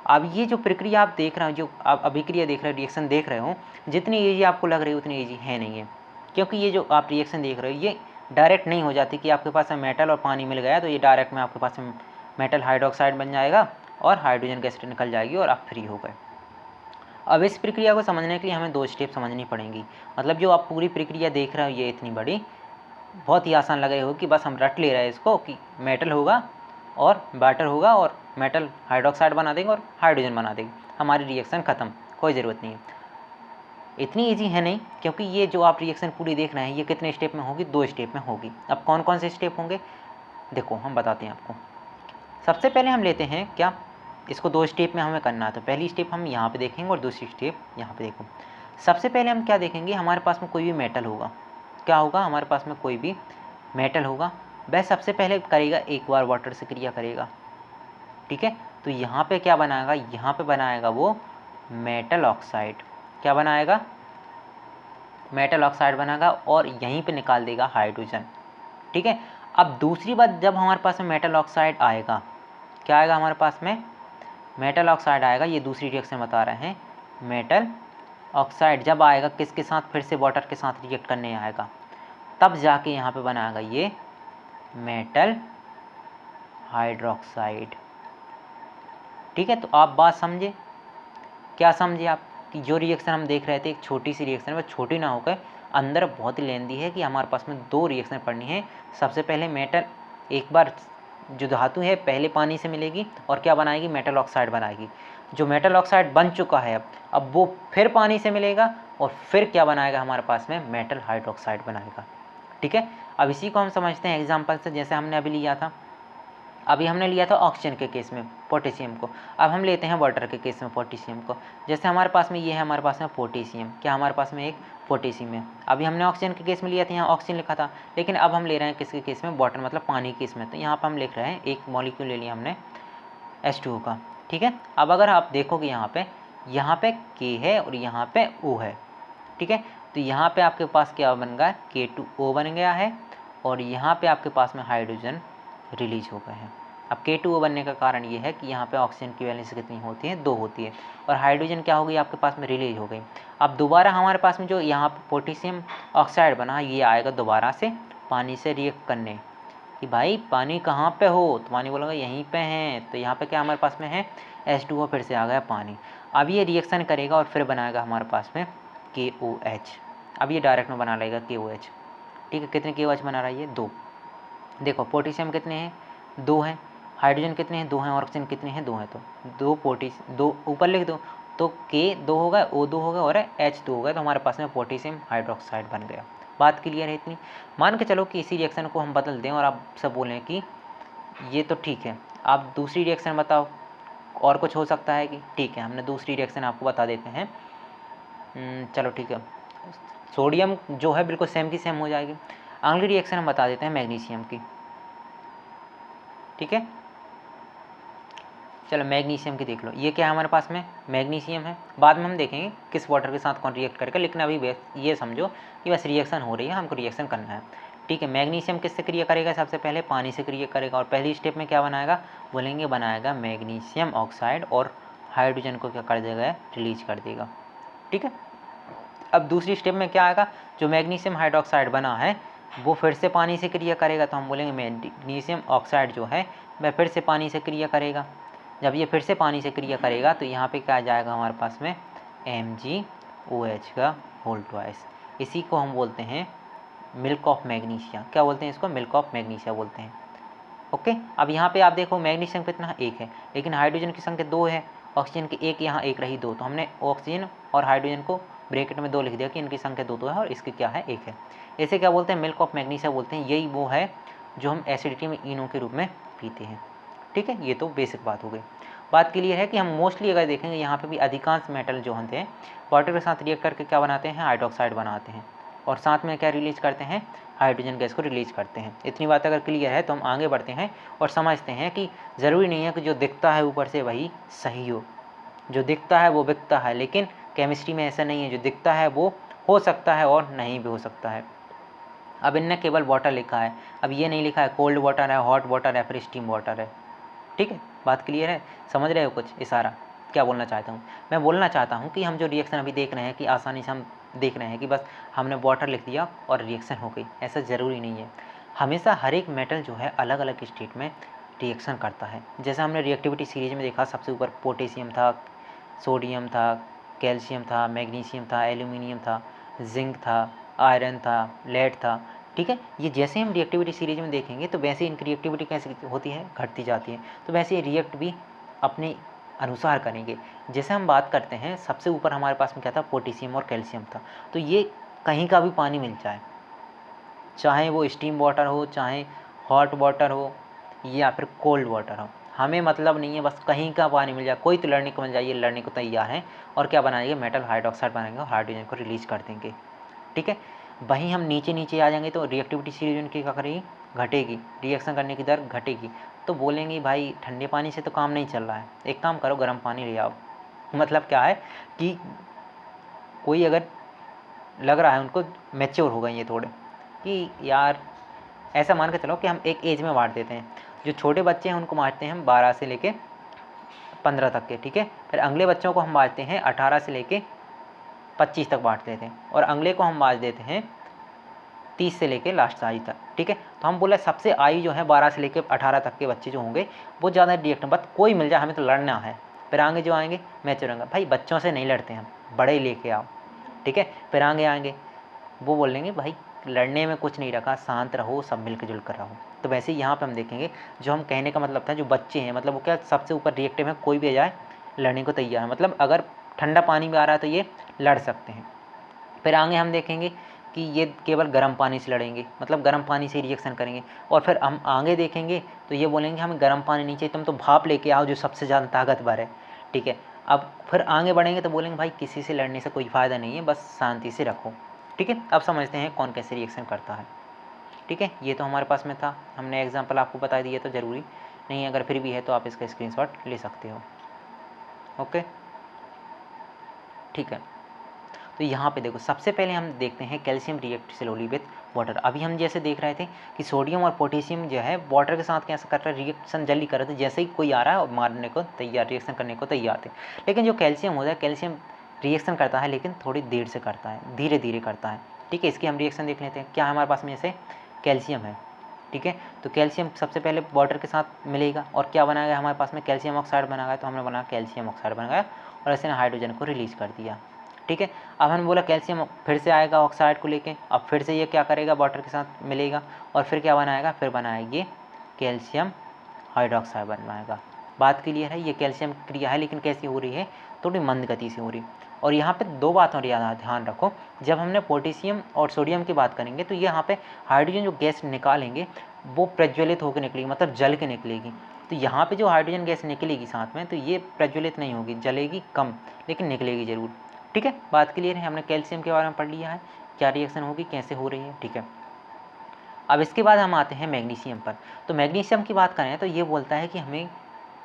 अब ये जो प्रक्रिया आप देख रहे हो, जो आप अभिक्रिया देख रहे हो, रिएक्शन देख रहे हो, जितनी ईजी आपको लग रही है उतनी ईजी है नहीं है, क्योंकि ये जो आप रिएक्शन देख रहे हो ये डायरेक्ट नहीं हो जाती कि आपके पास में मेटल और पानी मिल गया तो ये डायरेक्ट में आपके पास में मेटल हाइड्रोक्साइड बन जाएगा और हाइड्रोजन गैस निकल जाएगी और आप फ्री हो गए। अब इस प्रक्रिया को समझने के लिए हमें 2 स्टेप समझनी पड़ेंगी। मतलब जो आप पूरी प्रक्रिया देख रहे हो ये इतनी बड़ी, बहुत ही आसान लग रही हो कि बस हम रट ले रहे हैं इसको कि मेटल होगा और वाटर होगा और मेटल हाइड्रोक्साइड बना देंगे और हाइड्रोजन बना देंगे, हमारी रिएक्शन ख़त्म, कोई ज़रूरत नहीं है। इतनी ईजी है नहीं, क्योंकि ये जो आप रिएक्शन पूरी देख रहे हैं ये कितने स्टेप में होगी, 2 स्टेप में होगी। अब कौन कौन से स्टेप होंगे देखो हम बताते हैं आपको। सबसे पहले हम लेते हैं क्या, इसको 2 स्टेप में हमें करना है, तो पहली स्टेप हम यहाँ पे देखेंगे और दूसरी स्टेप यहाँ पे देखो। सबसे पहले हम क्या देखेंगे, हमारे पास में कोई भी मेटल होगा, क्या होगा, हमारे पास में कोई भी मेटल होगा वह सबसे पहले करेगा एक बार वाटर से क्रिया करेगा, ठीक है। तो यहाँ पे क्या बनाएगा, यहाँ पे बनाएगा वो मेटल ऑक्साइड। क्या बनाएगा, मेटल ऑक्साइड बनाएगा और यहीं पे निकाल देगा हाइड्रोजन, ठीक है। अब दूसरी बात, जब हमारे पास में मेटल ऑक्साइड आएगा, क्या आएगा हमारे पास में, मेटल ऑक्साइड आएगा। ये दूसरी रिएक्शन बता रहे हैं, मेटल ऑक्साइड जब आएगा किसके साथ, फिर से वाटर के साथ रिएक्ट करने आएगा, तब जाके यहाँ पे बनाएगा ये मेटल हाइड्रोक्साइड, ठीक है। तो आप बात समझे, क्या समझे आप, कि जो रिएक्शन हम देख रहे थे एक छोटी सी रिएक्शन, वह छोटी ना होकर अंदर बहुत ही लेंदी है कि हमारे पास में दो रिएक्शन पढ़नी है। सबसे पहले मेटल, एक बार जो धातु है पहले पानी से मिलेगी और क्या बनाएगी, मेटल ऑक्साइड बनाएगी। जो मेटल ऑक्साइड बन चुका है अब वो फिर पानी से मिलेगा और फिर क्या बनाएगा हमारे पास में, मेटल हाइड्रोक्साइड बनाएगा, ठीक है। अब इसी को हम समझते हैं एग्जाम्पल से, जैसे हमने अभी लिया था, अभी हमने लिया था ऑक्सीजन के केस में पोटेशियम को, अब हम लेते हैं वाटर के केस में पोटेशियम को। जैसे हमारे पास में ये है, हमारे पास में पोटेशियम, क्या हमारे पास में एक पोटेशियम है। अभी हमने ऑक्सीजन के केस में लिया था, यहाँ ऑक्सीजन लिखा था, लेकिन अब हम ले रहे हैं किसके केस में, वाटर मतलब पानी के केस में। तो यहाँ पर हम लिख रहे हैं एक मॉलिक्यूल ले लिया हमने H2O का, ठीक है। अब अगर आप देखोगे यहाँ पे K है और यहाँ पे O है, ठीक है। तो यहाँ पे आपके पास क्या बन गया, K2O बन गया है और यहाँ पे आपके पास में हाइड्रोजन रिलीज हो गए हैं। अब K2O बनने का कारण ये है कि यहाँ पे ऑक्सीजन की वैलेंसी कितनी होती है, 2 होती है, और हाइड्रोजन क्या हो गई आपके पास में, रिलीज हो गई। अब दोबारा हमारे पास में जो यहाँ पे पोटेशियम ऑक्साइड बना, ये आएगा दोबारा से पानी से रिएक्ट करने, कि भाई पानी कहाँ पे हो, तो पानी बोलेगा यहीं पे हैं। तो यहाँ पे क्या हमारे पास में है, H2O, फिर से आ गया पानी। अब ये रिएक्शन करेगा और फिर बनाएगा हमारे पास में KOH। अब ये डायरेक्ट में बना लेगा KOH, ठीक है। कितने KOH बना रहा है ये, 2। देखो पोटेशियम कितने हैं, 2 हैं, हाइड्रोजन कितने हैं, 2 हैं, और ऑक्सीजन कितने हैं, 2 हैं। तो 2 ऊपर लिख दो, तो K 2 होगा, O 2 होगा और H 2 होगा, तो हमारे पास में पोटेशियम हाइड्रोक्साइड बन गया। बात क्लियर है इतनी। मान के चलो कि इसी रिएक्शन को हम बदल दें और आप सब बोलें कि ये तो ठीक है, आप दूसरी रिएक्शन बताओ, और कुछ हो सकता है कि, ठीक है हमने दूसरी रिएक्शन आपको बता देते हैं। चलो ठीक है, सोडियम जो है बिल्कुल सेम की सेम हो जाएगी। अगली रिएक्शन हम बता देते हैं मैग्नीशियम की, ठीक है। चलो मैग्नीशियम की देख लो, ये क्या है हमारे पास में, मैग्नीशियम है। बाद में हम देखेंगे किस वाटर के साथ कौन रिएक्ट करेगा, लेकिन अभी ये समझो कि बस रिएक्शन हो रही है, हमको रिएक्शन करना है, ठीक है। मैग्नीशियम किससे क्रिया करेगा, सबसे पहले पानी से क्रिया करेगा, और पहली स्टेप में क्या बनाएगा, बोलेंगे बनाएगा मैग्नीशियम ऑक्साइड, और हाइड्रोजन को क्या कर देगा, रिलीज कर देगा, ठीक है। अब दूसरी स्टेप में क्या आएगा, जो मैग्नीशियम हाइड्रोक्साइड बना है वो फिर से पानी से क्रिया करेगा, तो हम बोलेंगे मैग्नीशियम ऑक्साइड जो है वह फिर से पानी से क्रिया करेगा। जब ये फिर से पानी से क्रिया करेगा तो यहाँ पे क्या आ जाएगा हमारे पास में, MgOH का होल ट्वाइस। इसी को हम बोलते हैं मिल्क ऑफ मैग्नीशिया। क्या बोलते हैं इसको, मिल्क ऑफ मैग्नीशिया बोलते हैं, ओके। अब यहाँ पे आप देखो मैग्नीशियम कितना, 1 है, लेकिन हाइड्रोजन की संख्या 2 है, ऑक्सीजन की 1, यहाँ 1 रही 2, तो हमने ऑक्सीजन और हाइड्रोजन को ब्रैकेट में 2 लिख दिया कि इनकी संख्या 2 है और इसकी क्या है, 1 है। इसे क्या बोलते हैं, मिल्क ऑफ मैग्नीशिया बोलते हैं। यही वो है जो हम एसिडिटी में इनो के रूप में पीते हैं, ठीक है। ये तो बेसिक बात हो गई। बात क्लियर है कि हम मोस्टली अगर देखेंगे यहाँ पे भी अधिकांश मेटल जो होते हैं वाटर के साथ रिएक्ट करके क्या बनाते हैं, हाइड्रोक्साइड बनाते हैं, और साथ में क्या रिलीज करते हैं, हाइड्रोजन गैस को रिलीज करते हैं। इतनी बात अगर क्लियर है तो हम आगे बढ़ते हैं और समझते हैं कि ज़रूरी नहीं है कि जो दिखता है ऊपर से वही सही जो दिखता है वो बिकता है, लेकिन केमिस्ट्री में ऐसा नहीं है, जो दिखता है वो हो सकता है और नहीं भी हो सकता है। अब इनने केवल वाटर लिखा है, अब ये नहीं लिखा है कोल्ड वाटर है, हॉट वाटर है, फिर स्टीम वाटर है, ठीक है। बात क्लियर है, समझ रहे हो कुछ इशारा क्या बोलना चाहता हूँ। मैं बोलना चाहता हूँ कि हम जो रिएक्शन अभी देख रहे हैं कि आसानी से हम देख रहे हैं कि बस हमने वाटर लिख दिया और रिएक्शन हो गई, ऐसा ज़रूरी नहीं है। हमेशा हर एक मेटल जो है अलग अलग स्टेट में रिएक्शन करता है। जैसे हमने रिएक्टिविटी सीरीज में देखा, सबसे ऊपर पोटेशियम था, सोडियम था, कैल्शियम था, मैग्नीशियम था, एल्यूमिनियम था, जिंक था, आयरन था, लेड था, ठीक है। ये जैसे हम रिएक्टिविटी सीरीज में देखेंगे तो वैसे इनकी रिएक्टिविटी कैसे होती है, घटती जाती है, तो वैसे ये रिएक्ट भी अपने अनुसार करेंगे। जैसे हम बात करते हैं सबसे ऊपर हमारे पास में क्या था, पोटेशियम और कैल्शियम था, तो ये कहीं का भी पानी मिल जाए, चाहे वो स्टीम वाटर हो, चाहे हॉट वाटर हो या फिर कोल्ड वाटर हो, हमें मतलब नहीं है, बस कहीं का पानी मिल जाए, कोई तो लड़ने को मिल जाए, ये लड़ने को तैयार है और क्या बनाएंगे, मेटल हाइड्रोक्साइड बनाएंगे और हाइड्रोजन को रिलीज कर देंगे, ठीक है। वहीं हम नीचे नीचे आ जाएंगे तो रिएक्टिविटी सीरीज उनकी क्या करेगी, घटेगी, रिएक्शन करने की दर घटेगी। तो बोलेंगे भाई ठंडे पानी से तो काम नहीं चल रहा है, एक काम करो गर्म पानी ले आओ। मतलब क्या है कि कोई अगर लग रहा है उनको मैच्योर हो गए ये थोड़े कि यार, ऐसा मान के चलो कि हम एक एज में बांट देते हैं। जो छोटे बच्चे हैं उनको बांटते हैं हम 12 से लेके 15 तक के, ठीक है। फिर अगले बच्चों को हम बांटते हैं 18 से लेके 25 तक बांट देते हैं, और अगले को हम बांट देते हैं 30 से लेके लास्ट आयु तक, ठीक है। तो हम बोला सबसे आयु जो है 12 से लेके 18 तक के बच्चे जो होंगे वो ज़्यादा रिएक्ट, बस कोई मिल जाए, हमें तो लड़ना है। फिर आगे जो आएंगे मैच्योर होंगे, भाई बच्चों से नहीं लड़ते हम, बड़े लेके आओ, ठीक है। फिर आगे आएंगे वो बोलेंगे भाई लड़ने में कुछ नहीं रखा, शांत रहो, सब मिलकर जुल कर रहो। तो वैसे ही यहाँ पे हम देखेंगे, जो हम कहने का मतलब था, जो बच्चे हैं मतलब वो क्या सबसे ऊपर रिएक्टिव है, कोई भी आ जाए लड़ने को तैयार है, मतलब अगर ठंडा पानी भी आ रहा है तो ये लड़ सकते हैं। फिर आगे हम देखेंगे कि ये केवल गर्म पानी से लड़ेंगे, मतलब गर्म पानी से रिएक्शन करेंगे। और फिर हम आगे देखेंगे तो ये बोलेंगे हमें गर्म पानी नहीं चाहिए, तुम तो भाप लेके आओ जो सबसे ज़्यादा ताकतवर है, ठीक है। अब फिर आगे बढ़ेंगे तो बोलेंगे भाई किसी से लड़ने से कोई फ़ायदा नहीं है, बस शांति से रखो, ठीक है। अब समझते हैं कौन कैसे रिएक्शन करता है, ठीक है। ये तो हमारे पास में था, हमने एग्जाम्पल आपको बता दिया, तो ज़रूरी नहीं, अगर फिर भी है तो आप इसका स्क्रीनशॉट ले सकते हो, ओके, ठीक है। तो यहाँ पे देखो सबसे पहले हम देखते हैं calcium react slowly with water. अभी हम जैसे देख रहे थे कि सोडियम और पोटेशियम जो है वाटर के साथ कैसे कर रहा है, रिएक्शन जल्दी कर रहे थे, जैसे ही कोई आ रहा है और मारने को तैयार, रिएक्शन करने को तैयार थे। लेकिन जो कैल्शियम होता है, कैल्शियम रिएक्शन करता है लेकिन थोड़ी देर से करता है, धीरे धीरे करता है, ठीक है। इसकी हम रिएक्शन देख लेते हैं। क्या है हमारे पास में, जैसे कैल्शियम है, ठीक है। तो कैल्शियम सबसे पहले वाटर के साथ मिलेगा और क्या बनाया हमारे पास में, कैल्शियम ऑक्साइड बनाया, तो हमने बनाया कैल्शियम ऑक्साइड बनाया और ऐसे हाइड्रोजन को रिलीज कर दिया, ठीक है। अब हमने बोला कैल्शियम फिर से आएगा ऑक्साइड को लेके, अब फिर से ये क्या करेगा, वाटर के साथ मिलेगा और फिर क्या बनाएगा, फिर बनाएगा ये कैल्शियम हाइड्रोक्साइड बनाएगा। बात क्लियर है, ये कैल्शियम क्रिया है लेकिन कैसी हो रही है, थोड़ी मंद गति से हो रही। और यहाँ पे दो बातों का ध्यान रखो, जब हमने पोटेशियम और सोडियम की बात करेंगे तो ये यहाँ पे हाइड्रोजन जो गैस निकालेंगे वो प्रज्वलित होकर निकलेगी, मतलब जल के निकलेगी। तो यहाँ पे जो हाइड्रोजन गैस निकलेगी साथ में, तो ये प्रज्वलित नहीं होगी, जलेगी कम लेकिन निकलेगी ज़रूर, ठीक है। बात क्लियर है, हमने कैल्शियम के बारे में पढ़ लिया है, क्या रिएक्शन होगी, कैसे हो रही है, ठीक है। अब इसके बाद हम आते हैं मैग्नीशियम पर। तो मैग्नीशियम की बात करें तो ये बोलता है कि हमें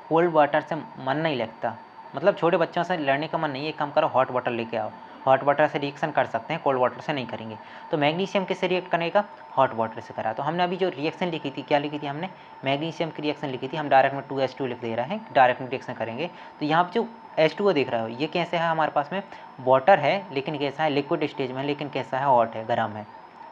कोल्ड वाटर से मन नहीं लगता, मतलब छोटे बच्चों से लड़ने का मन नहीं है, एक काम करो हॉट वाटर लेके आओ, हॉट वाटर से रिएक्शन कर सकते हैं, कोल्ड वाटर से नहीं करेंगे। तो मैग्नीशियम किससे रिएक्ट करेगा, हॉट वाटर से करा। तो हमने अभी जो रिएक्शन लिखी थी, क्या लिखी थी हमने, मैग्नीशियम की रिएक्शन लिखी थी, हम डायरेक्ट में 2H2 लिख दे रहे हैं, डायरेक्ट में रिएक्शन करेंगे। तो यहाँ पर जो H2O देख रहा हो ये कैसे है, हमारे पास में वाटर है लेकिन कैसा है, लिक्विड स्टेज में, लेकिन कैसा है, हॉट है, गर्म है।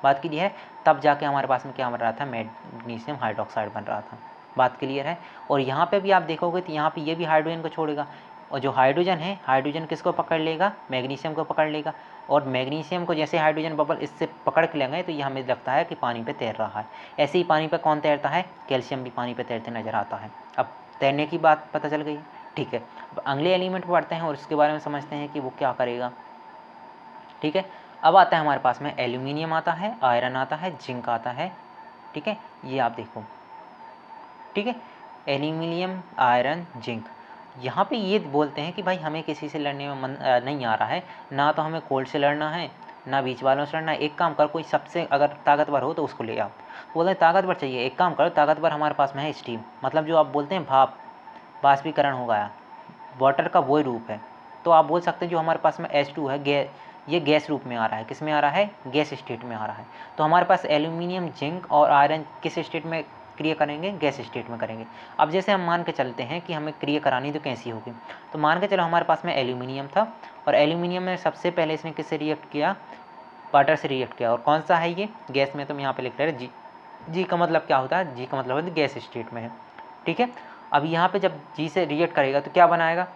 बात क्लियर है, तब जाके हमारे पास में क्या बन रहा था, मैग्नीशियम हाइड्रोक्साइड बन रहा था। बात क्लियर है। और यहाँ पे भी आप देखोगे तो यहाँ पे ये भी हाइड्रोजन को छोड़ेगा, और जो हाइड्रोजन है, हाइड्रोजन किसको पकड़ लेगा, मैग्नीशियम को पकड़ लेगा। और मैग्नीशियम को जैसे हाइड्रोजन बबल इससे पकड़ के लेंगे तो ये हमें लगता है कि पानी पे तैर रहा है। ऐसे ही पानी पे कौन तैरता है, कैल्शियम भी पानी पे तैरते नजर आता है। अब तैरने की बात पता चल गई, ठीक है। अब अगले एलिमेंट पढ़ते हैं और उसके बारे में समझते हैं कि वो क्या करेगा, ठीक है। अब आता है हमारे पास में एल्यूमिनियम आता है, आयरन आता है, जिंक आता है, ठीक है। ये आप देखो, ठीक है, एल्यूमिनियम, आयरन, जिंक। यहाँ पे ये बोलते हैं कि भाई हमें किसी से लड़ने में मन नहीं आ रहा है, ना तो हमें कोल्ड से लड़ना है ना बीच वालों से लड़ना है। एक काम कर, कोई सबसे अगर ताकतवर हो तो उसको ले आओ। बोलते हैं ताकतवर चाहिए, एक काम करो, ताकतवर हमारे पास में है स्टीम, मतलब जो आप बोलते हैं भाप, बाष्पीकरण हो गया, वाटर का वही रूप है। तो आप बोल सकते हैं जो हमारे पास में H2 है, ये गैस रूप में आ रहा है, किस में आ रहा है, गैस स्टेट में आ रहा है। तो हमारे पास एल्यूमिनियम, जिंक और आयरन किस स्टेट में क्रिया करेंगे, गैस स्टेट में करेंगे। अब जैसे हम मान के चलते हैं कि हमें क्रिया करानी तो कैसी होगी, तो मान के चलो हमारे पास में एल्यूमिनियम था और एल्यूमिनियम में सबसे पहले इसने किससे रिएक्ट किया, वाटर से रिएक्ट किया। और कौन सा है ये, गैस में, तो हम यहाँ पे लिख रहे हैं जी। जी का मतलब क्या होता है, जी का मतलब है गैस स्टेट में है, ठीक है। अब यहाँ पे जब जी से रिएक्ट करेगा तो क्या बनाएगा,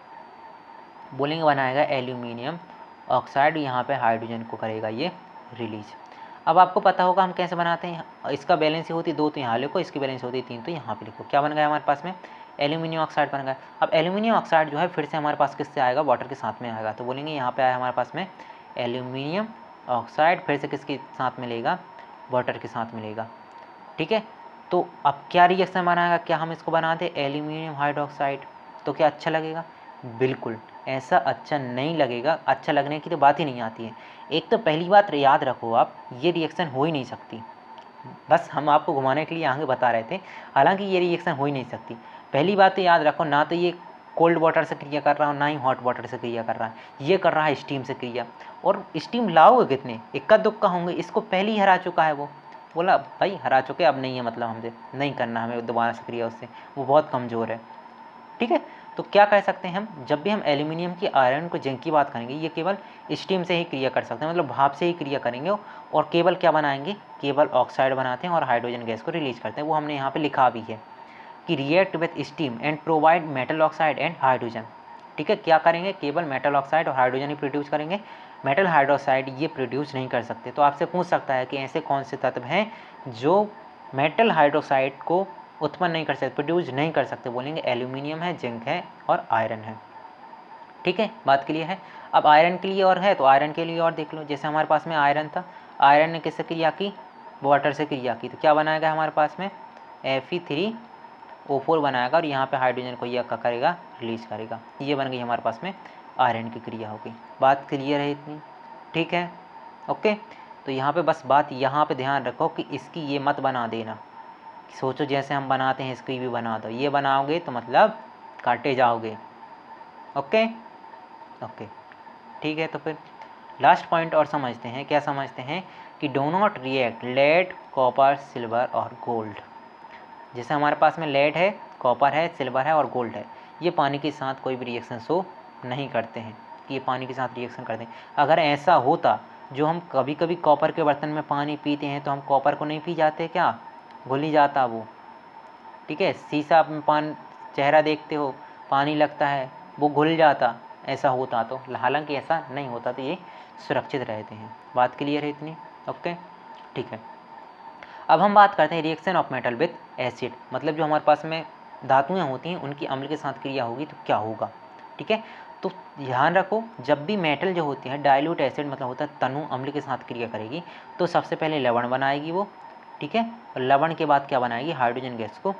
बोलेंगे बनाएगा एल्यूमिनियम ऑक्साइड, यहाँ पे हाइड्रोजन को करेगा ये रिलीज। अब आपको पता होगा हम कैसे बनाते हैं, इसका बैलेंस होती 2 तो यहाँ लिखो, इसकी बैलेंस होती 3 तो यहाँ पे लिखो। क्या बन गया हमारे पास में, एल्यूमिनियम ऑक्साइड बन गया। अब एल्यूमिनियम ऑक्साइड जो है फिर से हमारे पास किससे आएगा, वाटर के साथ में आएगा। तो बोलेंगे यहाँ पे आया हमारे पास में एल्यूमिनियम ऑक्साइड, फिर से किसके साथ मिलेगा, वाटर के साथ मिलेगा, ठीक है। तो अब क्या रिएक्शन बनाएगा, क्या हम इसको बना दें एल्यूमिनियम हाइड्रोक्साइड, तो क्या अच्छा लगेगा, बिल्कुल ऐसा अच्छा नहीं लगेगा, अच्छा लगने की तो बात ही नहीं आती है। एक तो पहली बात याद रखो आप, ये रिएक्शन हो ही नहीं सकती, बस हम आपको घुमाने के लिए आगे बता रहे थे, हालांकि ये रिएक्शन हो ही नहीं सकती। पहली बात तो याद रखो, ना तो ये कोल्ड वाटर से क्रिया कर रहा हो, ना ही हॉट वाटर से क्रिया कर रहा है, ये कर रहा है स्टीम से क्रिया। और स्टीम लाओगे कितने, इक्का दुक्का होंगे, इसको पहले ही हरा चुका है वो, बोला भाई हरा चुके, अब नहीं है, मतलब हमसे नहीं करना हमें दोबारा से क्रिया उससे, वो बहुत कमज़ोर है। ठीक है, तो क्या कर सकते हैं हम, जब भी हम एल्यूमिनियम की आयरन को जिंक की बात करेंगे, ये केवल स्टीम से ही क्रिया कर सकते हैं, मतलब भाप से ही क्रिया करेंगे, और केवल क्या बनाएंगे, केवल ऑक्साइड बनाते हैं और हाइड्रोजन गैस को रिलीज करते हैं। वो हमने यहाँ पे लिखा भी है कि react with steam and provide metal oxide and hydrogen. ठीक है, क्या करेंगे, केवल मेटल ऑक्साइड और हाइड्रोजन ही प्रोड्यूस करेंगे, मेटल हाइड्रोक्साइड ये प्रोड्यूस नहीं कर सकते। तो आपसे पूछ सकता है कि ऐसे कौन से तत्व हैं जो मेटल हाइड्रोक्साइड को उत्पन्न नहीं कर सकते, प्रोड्यूस नहीं कर सकते, बोलेंगे एल्यूमिनियम है, जिंक है और आयरन है। ठीक है, बात क्लियर है। अब आयरन के लिए और है, तो आयरन के लिए और देख लो, जैसे हमारे पास में आयरन था, आयरन ने किससे क्रिया की, वाटर से क्रिया की, तो क्या बनाएगा हमारे पास में Fe3O4 बनाएगा, और यहाँ पे हाइड्रोजन को यह क्या करेगा, रिलीज करेगा, ये बन गई हमारे पास में आयरन की क्रिया होगी। बात क्लियर है इतनी, ठीक है, ओके। तो यहाँ पे बस बात यहाँ पे ध्यान रखो कि इसकी ये मत बना देना, सोचो जैसे हम बनाते हैं इसकी भी बना दो, ये बनाओगे तो मतलब काटे जाओगे। ओके ओके, ठीक है। तो फिर लास्ट पॉइंट और समझते हैं, क्या समझते हैं कि do not react lead copper silver और गोल्ड। जैसे हमारे पास में लेड है, कॉपर है, सिल्वर है और गोल्ड है, ये पानी के साथ कोई भी रिएक्शन शो नहीं करते हैं कि ये पानी के साथ रिएक्शन करते हैं। अगर ऐसा होता, जो हम कभी कभी कॉपर के बर्तन में पानी पीते हैं, तो हम कॉपर को नहीं पी जाते क्या, घुल ही जाता वो। ठीक है, शीशा में चेहरा देखते हो, पानी लगता है, वो घुल जाता, ऐसा होता तो, हालांकि ऐसा नहीं होता, तो ये सुरक्षित रहते हैं। बात क्लियर है इतनी, ओके, ठीक है। अब हम बात करते हैं reaction of metal with acid, मतलब जो हमारे पास में धातुएं होती हैं उनकी अम्ल के साथ क्रिया होगी तो क्या होगा। ठीक है, तो ध्यान रखो, जब भी मेटल जो होती है डाइल्यूट एसिड मतलब होता है तनु अम्ल के साथ क्रिया करेगी, तो सबसे पहले लवण बनाएगी वो। ठीक है, और लवण के बाद क्या बनाएगी, हाइड्रोजन गैस को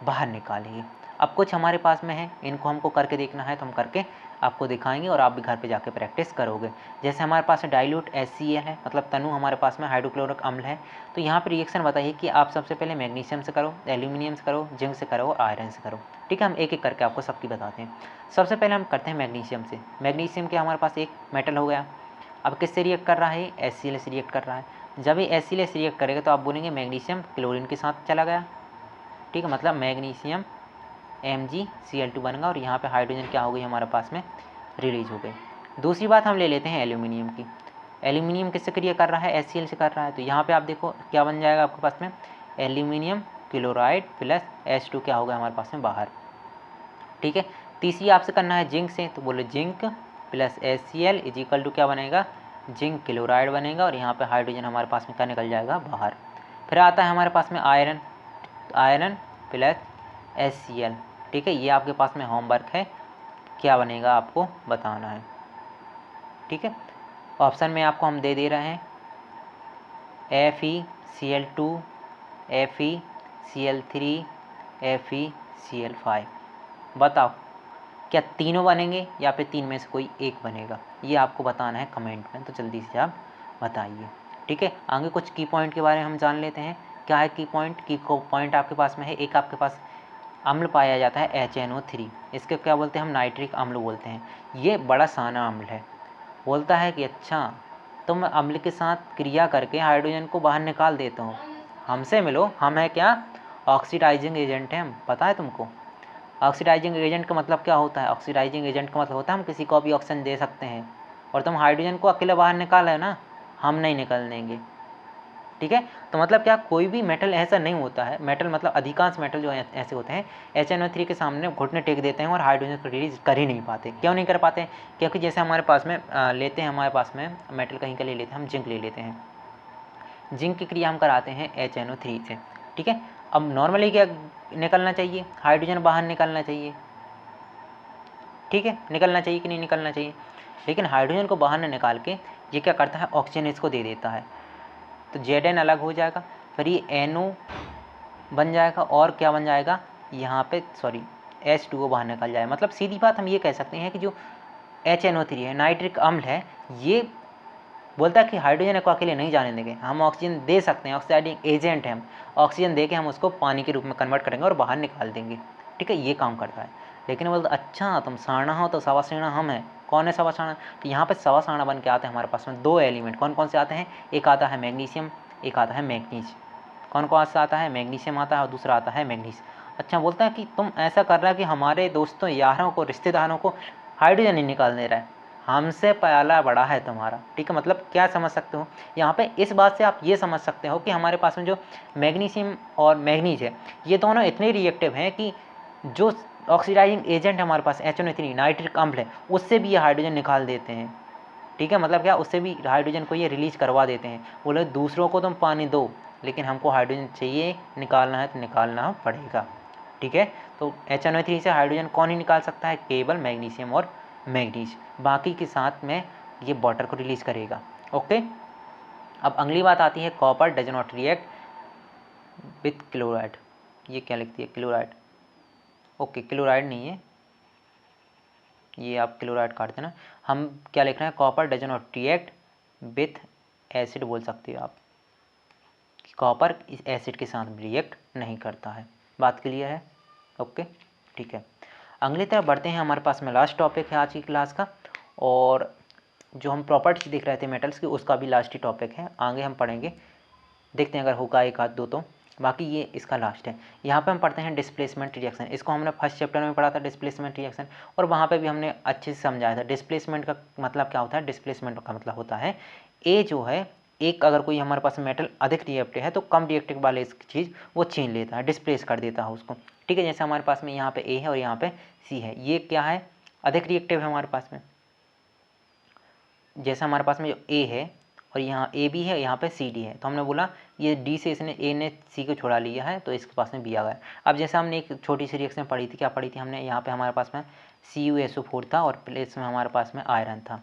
बाहर निकालेगी। अब कुछ हमारे पास में है, इनको हमको करके देखना है, तो हम करके आपको दिखाएंगे और आप भी घर पे जाके प्रैक्टिस करोगे। जैसे हमारे पास डाइल्यूट HCl है, मतलब तनु हमारे पास में हाइड्रोक्लोरिक अम्ल है, तो यहाँ पर रिएक्शन बताइए कि आप सबसे पहले मैग्नीशियम से करो, एल्यूमिनियम से करो, जिंक से करो और आयरन से करो। ठीक है, हम एक एक करके आपको सबकी बताते हैं। सबसे पहले हम करते हैं मैग्नीशियम से। मैग्नीशियम के हमारे पास एक मेटल हो गया, अब किससे रिएक्ट कर रहा है, HCl से रिएक्ट कर रहा है। जब ये HCl से रिएक्ट करेगा तो आप बोलेंगे मैग्नीशियम क्लोरीन के साथ चला गया। ठीक है, मतलब मैग्नीशियम MgCl2 बनेगा, और यहाँ पे हाइड्रोजन क्या हो गई हमारे पास में, रिलीज हो गई। दूसरी बात हम ले लेते हैं एल्यूमिनियम की। एल्यूमिनियम किससे क्रिया कर रहा है, HCl से कर रहा है, तो यहाँ पे आप देखो क्या बन जाएगा आपके पास में, एल्यूमिनियम क्लोराइड प्लस H2 क्या होगा हमारे पास में बाहर। ठीक है, तीसरी आपसे करना है जिंक से, तो बोलो zinc plus HCl is equal to क्या बनेगा, जिंक क्लोराइड बनेगा, और यहाँ पे हाइड्रोजन हमारे पास में क्या निकल जाएगा बाहर। फिर आता है हमारे पास में आयरन, आयरन प्लस HCl। ठीक है, ये आपके पास में होमवर्क है, क्या बनेगा आपको बताना है। ठीक है, ऑप्शन में आपको हम दे रहे हैं FeCl2, FeCl3, FeCl5। बताओ क्या तीनों बनेंगे या फिर तीन में से कोई एक बनेगा, ये आपको बताना है कमेंट में, तो जल्दी से आप बताइए। ठीक है, आगे कुछ की पॉइंट के बारे में हम जान लेते हैं। क्या है की पॉइंट, की पॉइंट आपके पास में है, एक आपके पास अम्ल पाया जाता है HNO3, इसके क्या बोलते हैं हम, नाइट्रिक अम्ल बोलते हैं। ये बड़ा साना अम्ल है, बोलता है कि अच्छा तुम अम्ल के साथ क्रिया करके हाइड्रोजन को बाहर निकाल देते हो, हमसे मिलो, हम है क्या, ऑक्सीडाइजिंग एजेंट हैं हम, पता है तुमको। ऑक्सीडाइजिंग एजेंट का मतलब क्या होता है, ऑक्सीडाइजिंग एजेंट का मतलब होता है हम किसी को भी ऑक्सीजन दे सकते हैं, और तुम हाइड्रोजन को अकेले बाहर निकाले ना, हम नहीं निकल देंगे। ठीक है, तो मतलब क्या, कोई भी मेटल ऐसा नहीं होता है, मेटल मतलब अधिकांश मेटल जो ऐसे होते हैं HNO3 के सामने घुटने टेक देते हैं और हाइड्रोजन को रिलीज कर ही नहीं पाते। क्यों नहीं कर पाते, क्योंकि जैसे हमारे पास में लेते हैं, हमारे पास में मेटल कहीं का ले लेते हैं, हम जिंक ले लेते हैं, जिंक की क्रिया हम कराते हैं HNO3 से। ठीक है, अब नॉर्मली क्या निकलना चाहिए, हाइड्रोजन बाहर निकलना चाहिए। ठीक है, निकलना चाहिए कि नहीं निकलना चाहिए, लेकिन हाइड्रोजन को बाहर न निकाल के ये क्या करता है, ऑक्सीजन इसको दे देता है, तो Zn अलग हो जाएगा, फिर ये NO बन जाएगा, और क्या बन जाएगा यहाँ पे, सॉरी H2O बाहर निकल जाए। मतलब सीधी बात हम ये कह सकते हैं कि जो HNO3 है, नाइट्रिक अम्ल है, ये बोलता है कि हाइड्रोजन को अकेले नहीं जाने देंगे, हम ऑक्सीजन दे सकते हैं, ऑक्सीडाइजिंग एजेंट है, हम ऑक्सीजन दे के हम उसको पानी के रूप में कन्वर्ट करेंगे और बाहर निकाल देंगे। ठीक है, ये काम करता है। लेकिन बोलते अच्छा तुम सारणा हो तो सवा सारणा हम हैं। कौन है सवा सारणा? तो यहाँ पे सवा सारणा बन के आते हैं हमारे पास में 2 एलिमेंट। कौन कौन से आते हैं? एक आता है मैग्नीशियम, एक आता है मैग्नीज। कौन कौन सा आता है? मैग्नीशियम आता है और दूसरा आता है मैग्नीज। अच्छा, बोलता है कि तुम ऐसा कर रहा है कि हमारे दोस्तों, यारों को, रिश्तेदारों को हाइड्रोजन नहीं निकाल दे रहा है, हमसे प्याला बड़ा है तुम्हारा। ठीक है, मतलब क्या समझ सकते हो यहाँ पे? इस बात से आप ये समझ सकते हो कि हमारे पास में जो मैग्नीशियम और मैग्नीज है, ये दोनों इतने रिएक्टिव हैं कि जो ऑक्सीडाइजिंग एजेंट है हमारे पास HNO3 नाइट्रिक अम्ल है, उससे भी ये हाइड्रोजन निकाल देते हैं। ठीक है, मतलब क्या, उससे भी हाइड्रोजन को ये रिलीज करवा देते हैं। बोले दूसरों को तुम पानी दो, लेकिन हमको हाइड्रोजन चाहिए, निकालना है तो निकालना पड़ेगा। ठीक है, तो HNO3 से हाइड्रोजन कौन ही निकाल सकता है? केवल मैग्नीशियम और मैग्नीज। बाकी के साथ में ये वाटर को रिलीज करेगा। ओके, अब अगली बात आती है copper does not react with chloride. ये क्या लिखती है? क्लोराइड। ओके, क्लोराइड नहीं है, ये आप क्लोराइड काट देना। हम क्या लिख रहे हैं? Copper does not react with acid बोल सकते हो आप। कॉपर इस एसिड के साथ रिएक्ट नहीं करता है। बात क्लियर है? ओके, ठीक है। अगली तरफ बढ़ते हैं। हमारे पास में लास्ट टॉपिक है आज की क्लास का, और जो हम प्रॉपर्टीज देख रहे थे मेटल्स की, उसका भी लास्ट ही टॉपिक है। आगे हम पढ़ेंगे, देखते हैं अगर होगा एक आध दो तो, बाकी ये इसका लास्ट है। यहाँ पे हम पढ़ते हैं डिस्प्लेसमेंट रिएक्शन। इसको हमने फर्स्ट चैप्टर में पढ़ा था, डिस्प्लेसमेंट रिएक्शन, और वहाँ पे भी हमने अच्छे से समझाया था। डिस्प्लेसमेंट का मतलब क्या होता है? डिस्प्लेसमेंट का मतलब होता है ए जो है, एक अगर कोई हमारे पास मेटल अधिक रिएक्टिव है तो कम रिएक्टिव वाले इस चीज़ वो छीन लेता है, डिस्प्लेस कर देता है उसको। ठीक है, जैसे हमारे पास में यहाँ पे ए है और यहाँ पे सी है, ये क्या है? अधिक रिएक्टिव है हमारे पास में। जैसे हमारे पास में जो ए है और यहाँ ए बी है, यहाँ पे सी डी है, तो हमने बोला ये डी से इसने ए ने सी को छुड़ा लिया है, तो इसके पास में बी आ गया। अब जैसे हमने एक छोटी सी रिएक्शन पढ़ी थी, क्या पढ़ी थी हमने? यहाँ पे हमारे पास में CuSO4 था और प्लेस में हमारे पास में आयरन था।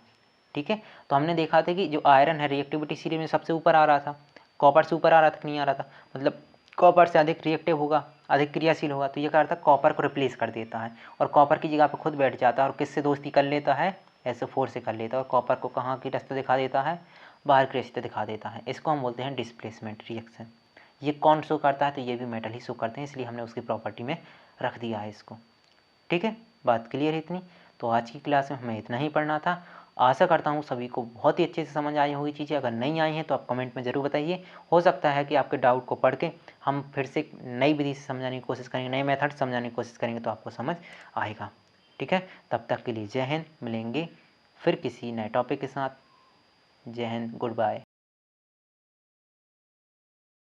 ठीक है, तो हमने देखा था कि जो आयरन है रिएक्टिविटी सीरीज में सबसे ऊपर आ रहा था, कॉपर से ऊपर आ रहा था कि नहीं आ रहा था? मतलब कॉपर से अधिक रिएक्टिव होगा, अधिक क्रियाशील होगा, तो ये क्या करता है? कॉपर को रिप्लेस कर देता है और कॉपर की जगह पर खुद बैठ जाता है और किससे दोस्ती कर लेता है? SO4 से कर लेता है, और कॉपर को कहाँ की रास्ते दिखा देता है? बाहर के रास्ते दिखा देता है। इसको हम बोलते हैं डिस्प्लेसमेंट रिएक्शन। ये कौन शो करता है? तो ये भी मेटल ही शो करते हैं, इसलिए हमने उसकी प्रॉपर्टी में रख दिया है इसको। ठीक है, बात क्लियर है इतनी? तो आज की क्लास में हमें इतना ही पढ़ना था। आशा करता हूँ सभी को बहुत ही अच्छे से समझ आई होगी चीज़ें। अगर नहीं आई हैं तो आप कमेंट में ज़रूर बताइए। हो सकता है कि आपके डाउट को पढ़ के हम फिर से नई विधि से समझाने की कोशिश करेंगे, नए मेथड समझाने की कोशिश करेंगे, तो आपको समझ आएगा। ठीक है, तब तक के लिए जय हिंद। मिलेंगे फिर किसी नए टॉपिक के साथ। जय हिंद, गुड बाय।